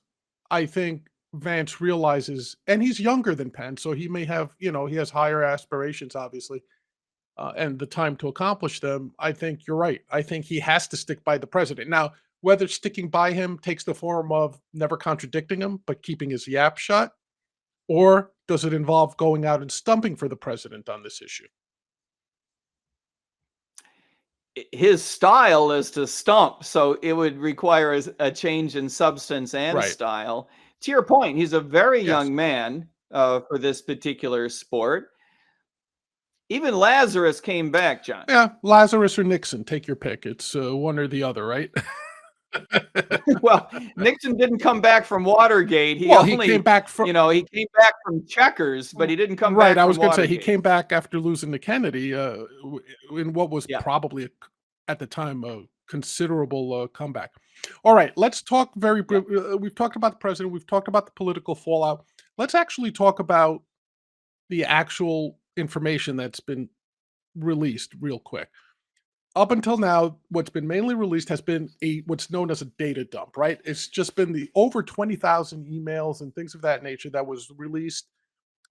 I think Vance realizes, and he's younger than Pence, so he may have, he has higher aspirations, obviously, and the time to accomplish them. I think you're right. I think he has to stick by the president. Now, whether sticking by him takes the form of never contradicting him, but keeping his yap shut, or does it involve going out and stumping for the president on this issue? His style is to stump, so it would require a change in substance and style. To your point, he's a very young man for this particular sport. Even Lazarus came back, John. Yeah, Lazarus or Nixon, take your pick. It's one or the other, right? Well, Nixon didn't come back from Watergate. He Well, he only, came back from he came back from checkers, but he didn't come right. back I from was going to say he Watergate. came back after losing to Kennedy in what was Yeah. probably at the time a considerable comeback. All right, let's talk we've talked about the president, we've talked about the political fallout. Let's actually talk about the actual information that's been released real quick. Up until now, what's been mainly released has been what's known as a data dump, right? It's just been the over 20,000 emails and things of that nature that was released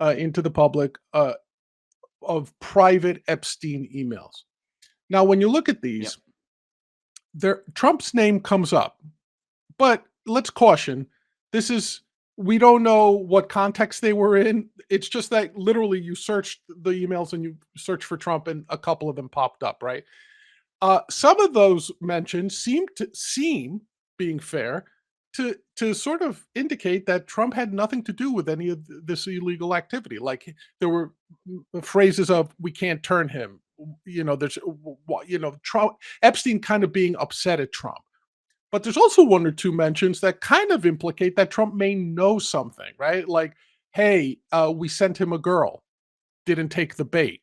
into the public of private Epstein emails. Now, when you look at these, Trump's name comes up, but let's caution: we don't know what context they were in. It's just that literally you searched the emails and you searched for Trump, and a couple of them popped up, right? Some of those mentions seem, being fair, to sort of indicate that Trump had nothing to do with any of this illegal activity. Like there were phrases of "we can't turn him," Trump, Epstein kind of being upset at Trump. But there's also one or two mentions that kind of implicate that Trump may know something, right? Like, hey, we sent him a girl, didn't take the bait.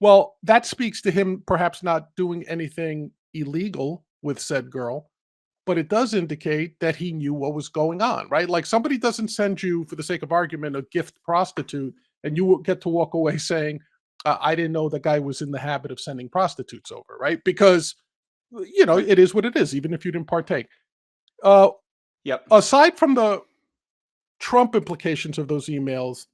Well, that speaks to him perhaps not doing anything illegal with said girl, but it does indicate that he knew what was going on, right? Like somebody doesn't send you, for the sake of argument, a gift prostitute, and you will get to walk away saying, I didn't know the guy was in the habit of sending prostitutes over, right? Because, Right. it is what it is, even if you didn't partake. Uh, Yep. Aside from the Trump implications of those emails,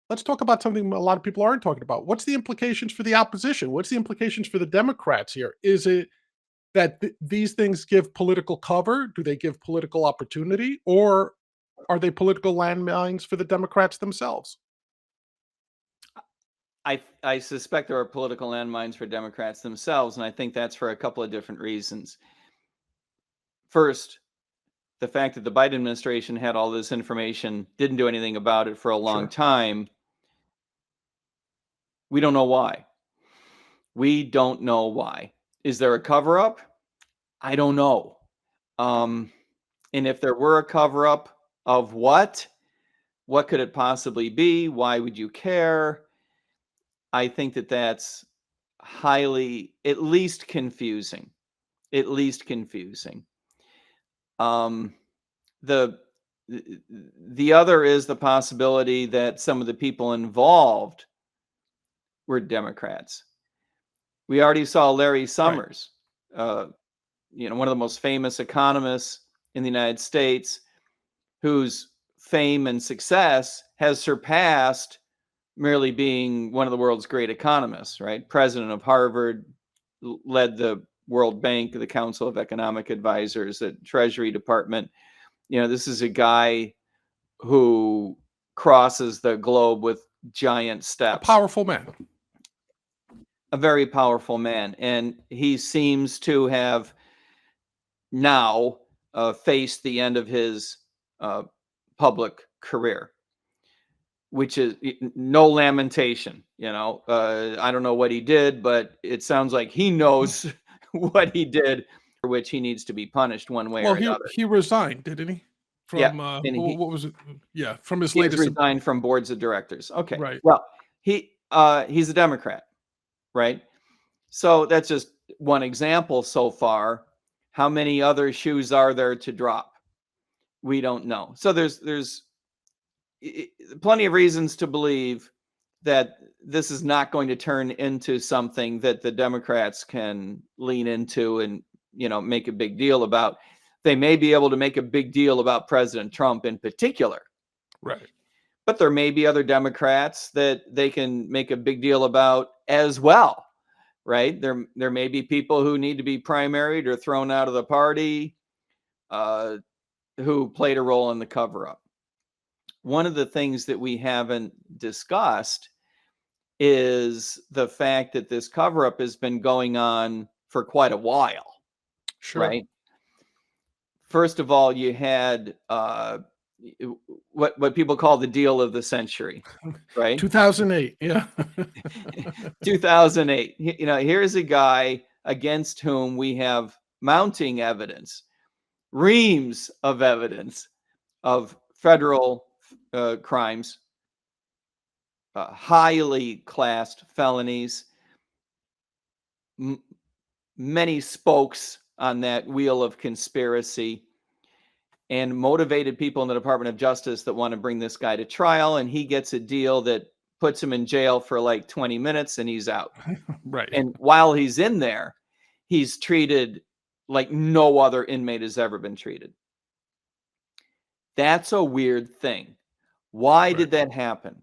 let's talk about something a lot of people aren't talking about. What's the implications for the opposition? What's the implications for the Democrats here? Is it that these things give political cover? Do they give political opportunity? Or are they political landmines for the Democrats themselves? I suspect there are political landmines for Democrats themselves, and I think that's for a couple of different reasons. First, the fact that the Biden administration had all this information, didn't do anything about it for a long Sure. time. We don't know why. We don't know why. Is there a cover up? I don't know. And if there were a cover up of what could it possibly be? Why would you care? I think that that's highly, at least confusing. At least confusing. The the other is the possibility that some of the people involved were Democrats. We already saw Larry Summers, one of the most famous economists in the United States, whose fame and success has surpassed merely being one of the world's great economists, right? President of Harvard, led the World Bank, the Council of Economic Advisors, the Treasury Department. This is a guy who crosses the globe with giant A steps. powerful man. A very powerful man. And he seems to have now faced the end of his public career, which is no lamentation. I don't know what he did, but it sounds like he knows what he did, for which he needs to be punished one way Well, or another. he resigned, didn't he? Yeah, From and what was it? Yeah, from his he has latest. resigned from boards of directors. Okay, Right. well, he's a Democrat, right? So that's just one example so far. How many other shoes are there to drop? We don't know. So there's plenty of reasons to believe that this is not going to turn into something that the Democrats can lean into and make a big deal about. They may be able to make a big deal about President Trump in particular, Right. but there may be other Democrats that they can make a big deal about as well, right? There may be people who need to be primaried or thrown out of the party, who played a role in the cover-up. One of the things that we haven't discussed is the fact that this cover-up has been going on for quite a while, Sure. right? First of all, you had what people call the deal of the century, right? 2008. Yeah. 2008. Here's a guy against whom we have mounting evidence reams of evidence of federal crimes, highly classed felonies, many spokes on that wheel of conspiracy, and motivated people in the Department of Justice that want to bring this guy to trial, and he gets a deal that puts him in jail for like 20 minutes and he's out. Right. And while he's in there, he's treated like no other inmate has ever been treated. That's a weird thing. Why did that happen?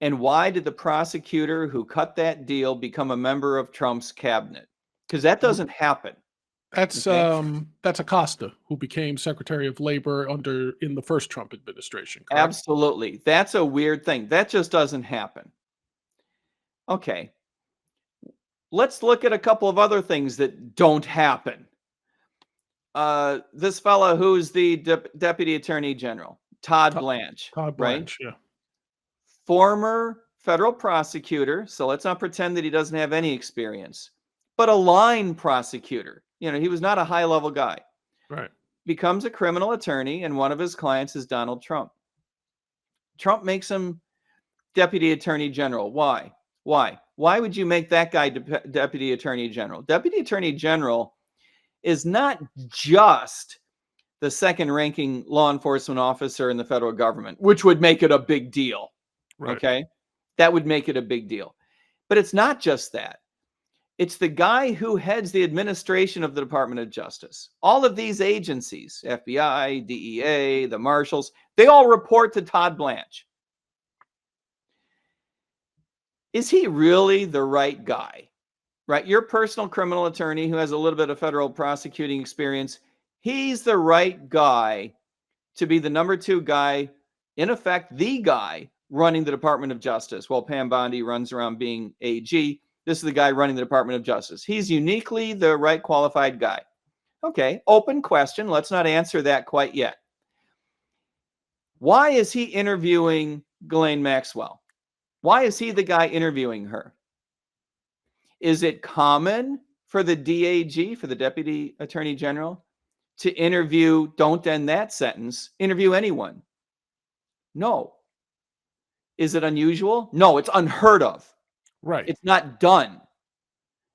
And why did the prosecutor who cut that deal become a member of Trump's cabinet? Because that doesn't happen. That's Acosta, who became Secretary of Labor in the first Trump administration. Correct? Absolutely. That's a weird thing. That just doesn't happen. Okay. Let's look at a couple of other things that don't happen. This fella who's the Deputy Attorney General, Todd Blanche. Todd Blanche, right? Yeah. Former federal prosecutor, so let's not pretend that he doesn't have any experience, but a line prosecutor. He was not a high-level guy. Right. Becomes a criminal attorney, and one of his clients is Donald Trump. Trump makes him Deputy Attorney General. Why? Why would you make that guy Deputy Attorney General? Deputy Attorney General is not just the second-ranking law enforcement officer in the federal government, which would make it a big deal. Right. Okay? That would make it a big deal. But it's not just that. It's the guy who heads the administration of the Department of Justice. All of these agencies, FBI, DEA, the Marshals, they all report to Todd Blanche. Is he really the right guy? Right? Your personal criminal attorney who has a little bit of federal prosecuting experience, he's the right guy to be the number 2 guy, in effect, the guy running the Department of Justice. While Pam Bondi runs around being AG, this is the guy running the Department of Justice. He's uniquely the right qualified guy. Okay, open question. Let's not answer that quite yet. Why is he interviewing Ghislaine Maxwell? Why is he the guy interviewing her? Is it common for the DAG, for the Deputy Attorney General, to interview, don't end that sentence, interview anyone? No. Is it unusual? No, it's unheard of. Right. It's not done.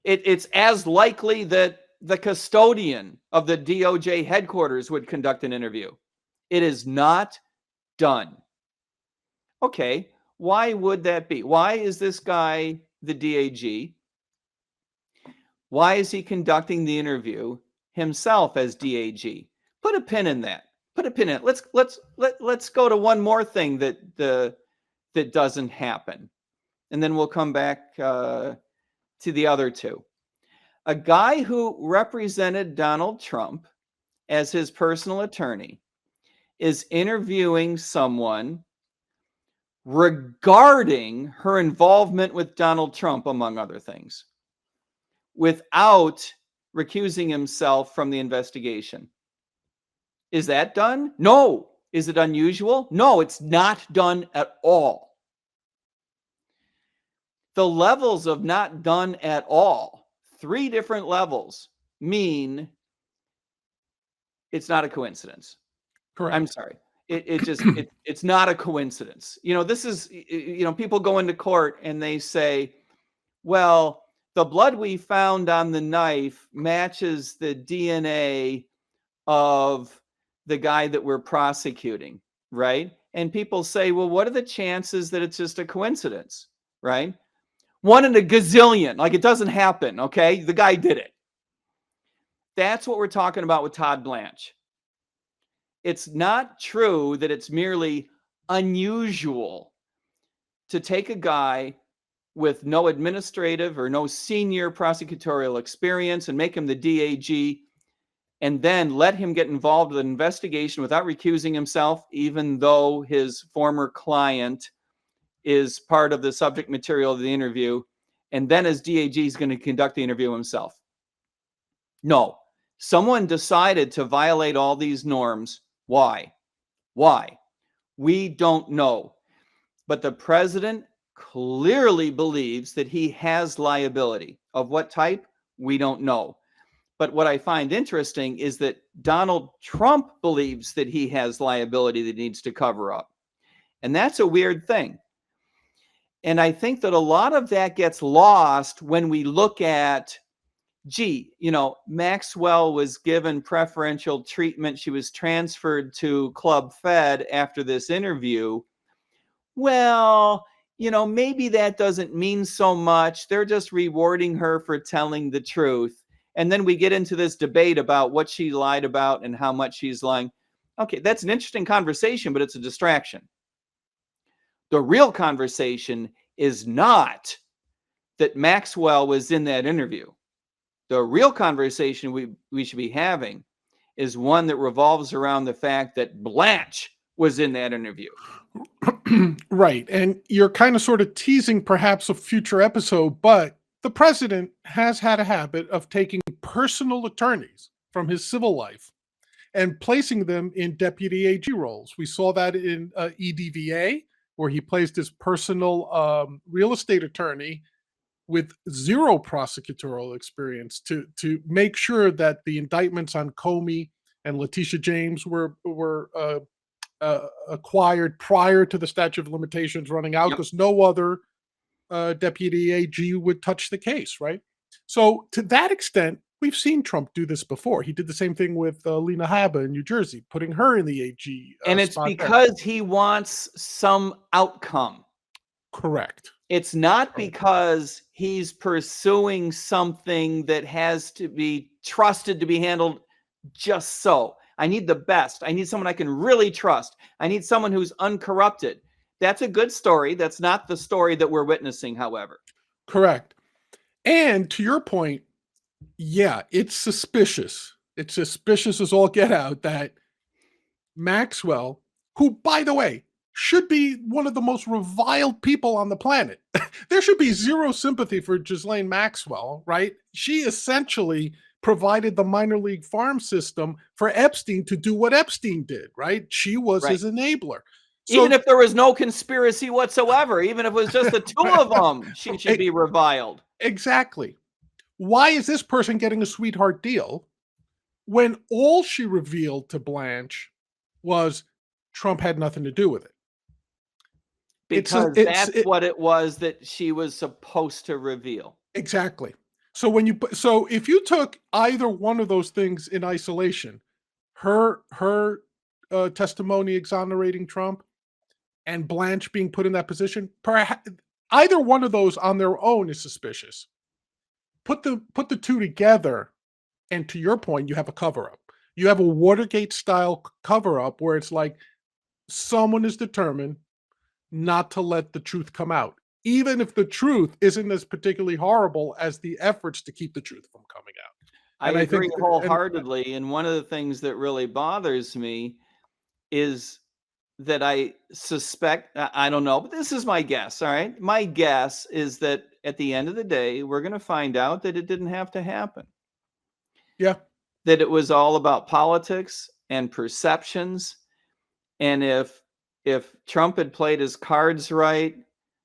It's as likely that the custodian of the DOJ headquarters would conduct an interview. It is not done. Okay, why would that be? Why is this guy the DAG? Why is he conducting the interview himself as DAG? Put a pin in that. Put a pin in it. Let's go to one more thing that doesn't happen. And then we'll come back to the other two. A guy who represented Donald Trump as his personal attorney is interviewing someone regarding her involvement with Donald Trump, among other things, without recusing himself from the investigation. Is that done? No. Is it unusual? No, it's not done at all. The levels of not done at all, 3 different levels, mean it's not a coincidence. Correct. I'm sorry. It's not a coincidence. This is, people go into court and they say, well, the blood we found on the knife matches the DNA of the guy that we're prosecuting, right? And people say, well, what are the chances that it's just a coincidence, right? 1 in a gazillion. Like, it doesn't happen, okay? The guy did it. That's what we're talking about with Todd Blanche. It's not true that it's merely unusual to take a guy with no administrative or no senior prosecutorial experience and make him the DAG and then let him get involved with an investigation without recusing himself, even though his former client is part of the subject material of the interview, and then as DAG he's going to conduct the interview himself. No. Someone decided to violate all these norms. Why? We don't know. But the president clearly believes that he has liability. Of what type? We don't know. But what I find interesting is that Donald Trump believes that he has liability that needs to cover up. And that's a weird thing. And I think that a lot of that gets lost when we look at, gee, Maxwell was given preferential treatment. She was transferred to Club Fed after this interview. Well, maybe that doesn't mean so much. They're just rewarding her for telling the truth. And then we get into this debate about what she lied about and how much she's lying. Okay, that's an interesting conversation, but it's a distraction. The real conversation is not that Maxwell was in that interview. The real conversation we should be having is one that revolves around the fact that Blanche was in that interview. Right. And you're kind of sort of teasing perhaps a future episode, but the president has had a habit of taking personal attorneys from his civil life and placing them in deputy AG roles. We saw that in EDVA, where he placed his personal real estate attorney with zero prosecutorial experience to make sure that the indictments on Comey and Letitia James were acquired prior to the statute of limitations running out, because no other deputy AG would touch the case, right? So to that extent, we've seen Trump do this before. He did the same thing with Lena Haba in New Jersey, putting her in the AG and it's spot because he wants some outcome. Correct. It's not because he's pursuing something that has to be trusted to be handled just so. I need the best. I need someone I can really trust. I need someone who's uncorrupted. That's a good story. That's not the story that we're witnessing, however. Correct. And to your point, yeah, it's suspicious. It's suspicious as all get out that Maxwell, who, by the way, should be one of the most reviled people on the planet. There should be zero sympathy for Ghislaine Maxwell, right? She essentially provided the minor league farm system for Epstein to do what Epstein did, right? She was his enabler. So, even if there was no conspiracy whatsoever, even if it was just the two of them, she should be reviled. Exactly. Why is this person getting a sweetheart deal when all she revealed to Blanche was Trump had nothing to do with it? Because that's what it was that she was supposed to reveal. Exactly. So if you took either one of those things in isolation, her testimony exonerating Trump and Blanche being put in that position, perhaps either one of those on their own is suspicious. Put the two together, and to your point, you have a cover-up. You have a Watergate style cover-up where it's like someone is determined not to let the truth come out, even if the truth isn't as particularly horrible as the efforts to keep the truth from coming out. I agree wholeheartedly. And one of the things that really bothers me is that I suspect, I don't know, but this is my guess, all right? My guess is that at the end of the day, we're going to find out that it didn't have to happen. Yeah. That it was all about politics and perceptions. And if Trump had played his cards right,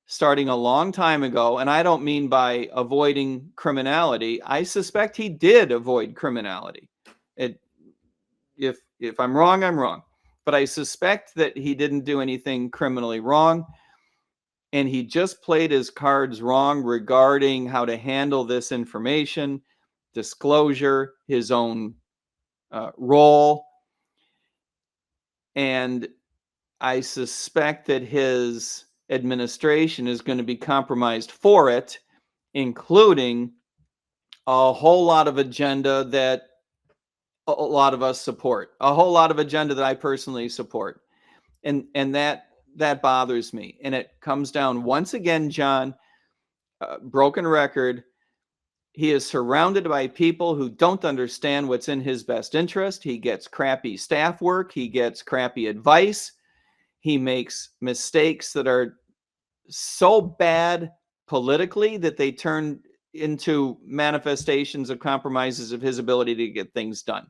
starting a long time ago, and I don't mean by avoiding criminality, I suspect he did avoid criminality. If I'm wrong, I'm wrong. But I suspect that he didn't do anything criminally wrong, and he just played his cards wrong regarding how to handle this information, disclosure, his own role. And I suspect that his administration is going to be compromised for it, including a whole lot of agenda that a lot of us support, a whole lot of agenda that I personally support. And that bothers me. And it comes down once again, John, broken record. He is surrounded by people who don't understand what's in his best interest. He gets crappy staff work. He gets crappy advice. He makes mistakes that are so bad politically that they turn into manifestations of compromises of his ability to get things done.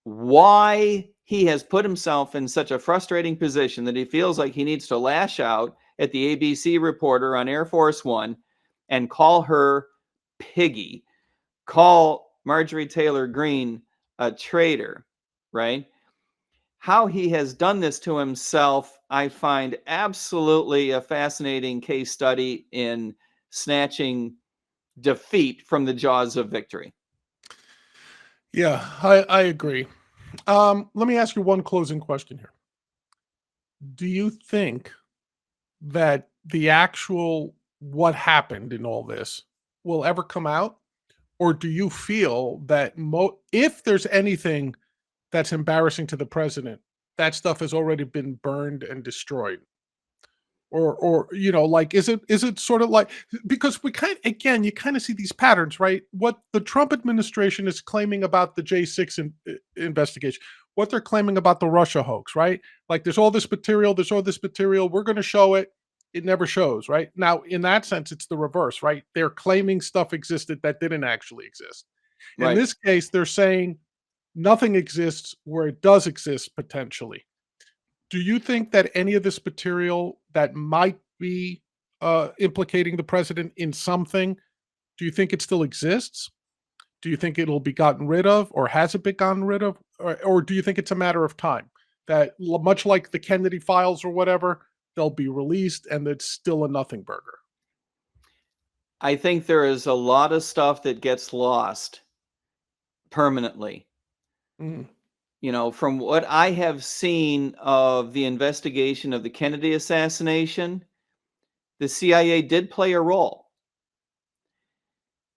Why he has put himself in such a frustrating position that he feels like he needs to lash out at the ABC reporter on Air Force One and call her piggy, call Marjorie Taylor Greene a traitor, right? How he has done this to himself, I find absolutely a fascinating case study in snatching defeat from the jaws of victory. Yeah, I agree. Let me ask you one closing question here. Do you think that the actual what happened in all this will ever come out? Or do you feel that if there's anything that's embarrassing to the president, that stuff has already been burned and destroyed? Or like, is it sort of like, because you kind of see these patterns, right? What the Trump administration is claiming about the J6 investigation, what they're claiming about the Russia hoax, right? Like, there's all this material, we're going to show it, it never shows, right? Now, in that sense, it's the reverse, right? They're claiming stuff existed that didn't actually exist. In Right. this case, they're saying nothing exists where it does exist potentially. Do you think that any of this material that might be implicating the president in something, do you think it still exists? Do you think it'll be gotten rid of, or has it been gotten rid of? Or do you think it's a matter of time that, much like the Kennedy files or whatever, they'll be released and it's still a nothing burger? I think there is a lot of stuff that gets lost permanently. Mhm. From what I have seen of the investigation of the Kennedy assassination, the CIA did play a role.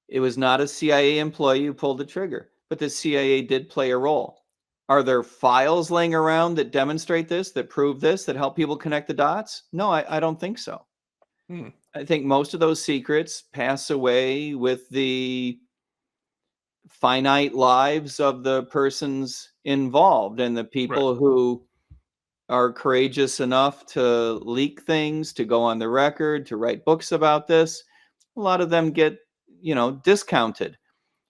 It was not a CIA employee who pulled the trigger, but the CIA did play a role. Are there files laying around that demonstrate this, that prove this, that help people connect the dots? No, I don't think so. Hmm. I think most of those secrets pass away with the finite lives of the persons involved, and the Right. people who are courageous enough to leak things, to go on the record, to write books about this. A lot of them get, discounted.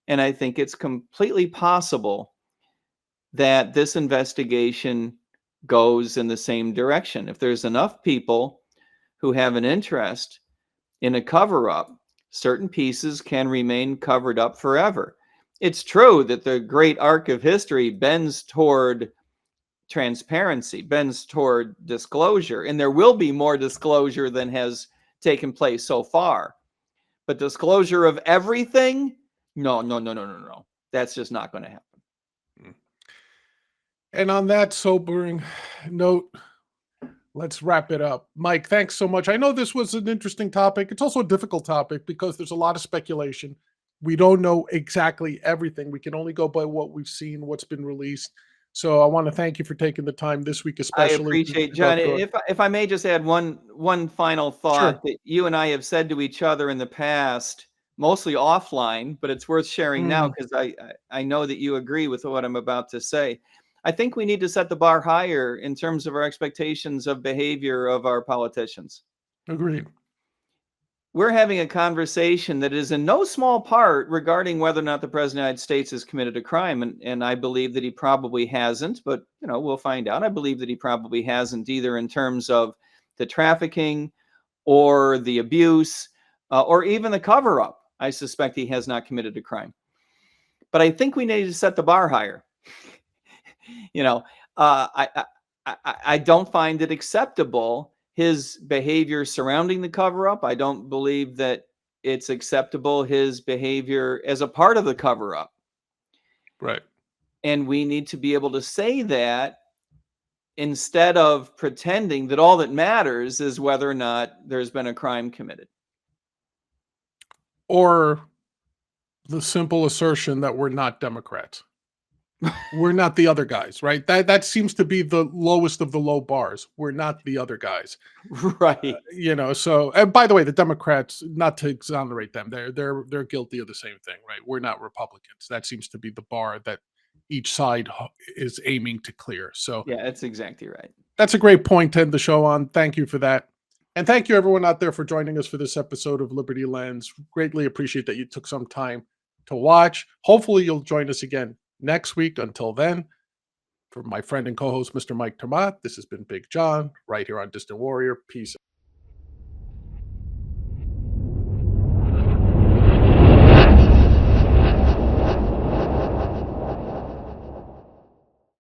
And I think it's completely possible that this investigation goes in the same direction. If there's enough people who have an interest in a cover up, certain pieces can remain covered up forever. It's true that the great arc of history bends toward transparency, bends toward disclosure, and there will be more disclosure than has taken place so far. But disclosure of everything? No, no, no, no, no, no. That's just not going to happen. And on that sobering note, let's wrap it up. Mike, thanks so much. I know this was an interesting topic. It's also a difficult topic because there's a lot of speculation. We don't know exactly everything. We can only go by what we've seen, what's been released. So I want to thank you for taking the time this week, I especially. appreciate, John. If I may just add one final Sure. thought that you and I have said to each other in the past, mostly offline, but it's worth sharing now Mhm. because I know that you agree with what I'm about to say. I think we need to set the bar higher in terms of our expectations of behavior of our politicians. Agreed. We're having a conversation that is in no small part regarding whether or not the president of the United States has committed a crime. And I believe that he probably hasn't, but we'll find out. I believe that he probably hasn't either in terms of the trafficking or the abuse or even the cover up. I suspect he has not committed a crime. But I think we need to set the bar higher. you know, I don't find it acceptable, his behavior surrounding the cover up. I don't believe that it's acceptable, his behavior as a part of the cover up. Right. And we need to be able to say that instead of pretending that all that matters is whether or not there's been a crime committed. Or the simple assertion that we're not Democrats. We're not the other guys, right? That seems to be the lowest of the low bars. We're not the other guys. Right. So, and by the way, the Democrats, not to exonerate them, they're guilty of the same thing, right? We're not Republicans. That seems to be the bar that each side is aiming to clear. So Yeah, that's exactly right. that's a great point to end the show on. Thank you for that. And thank you everyone out there for joining us for this episode of Liberty Lens. Greatly appreciate that you took some time to watch. Hopefully you'll join us again next week. Until then, for my friend and co-host, Mr. Mike Tomat, this has been Big John right here on Distant Warrior. Peace.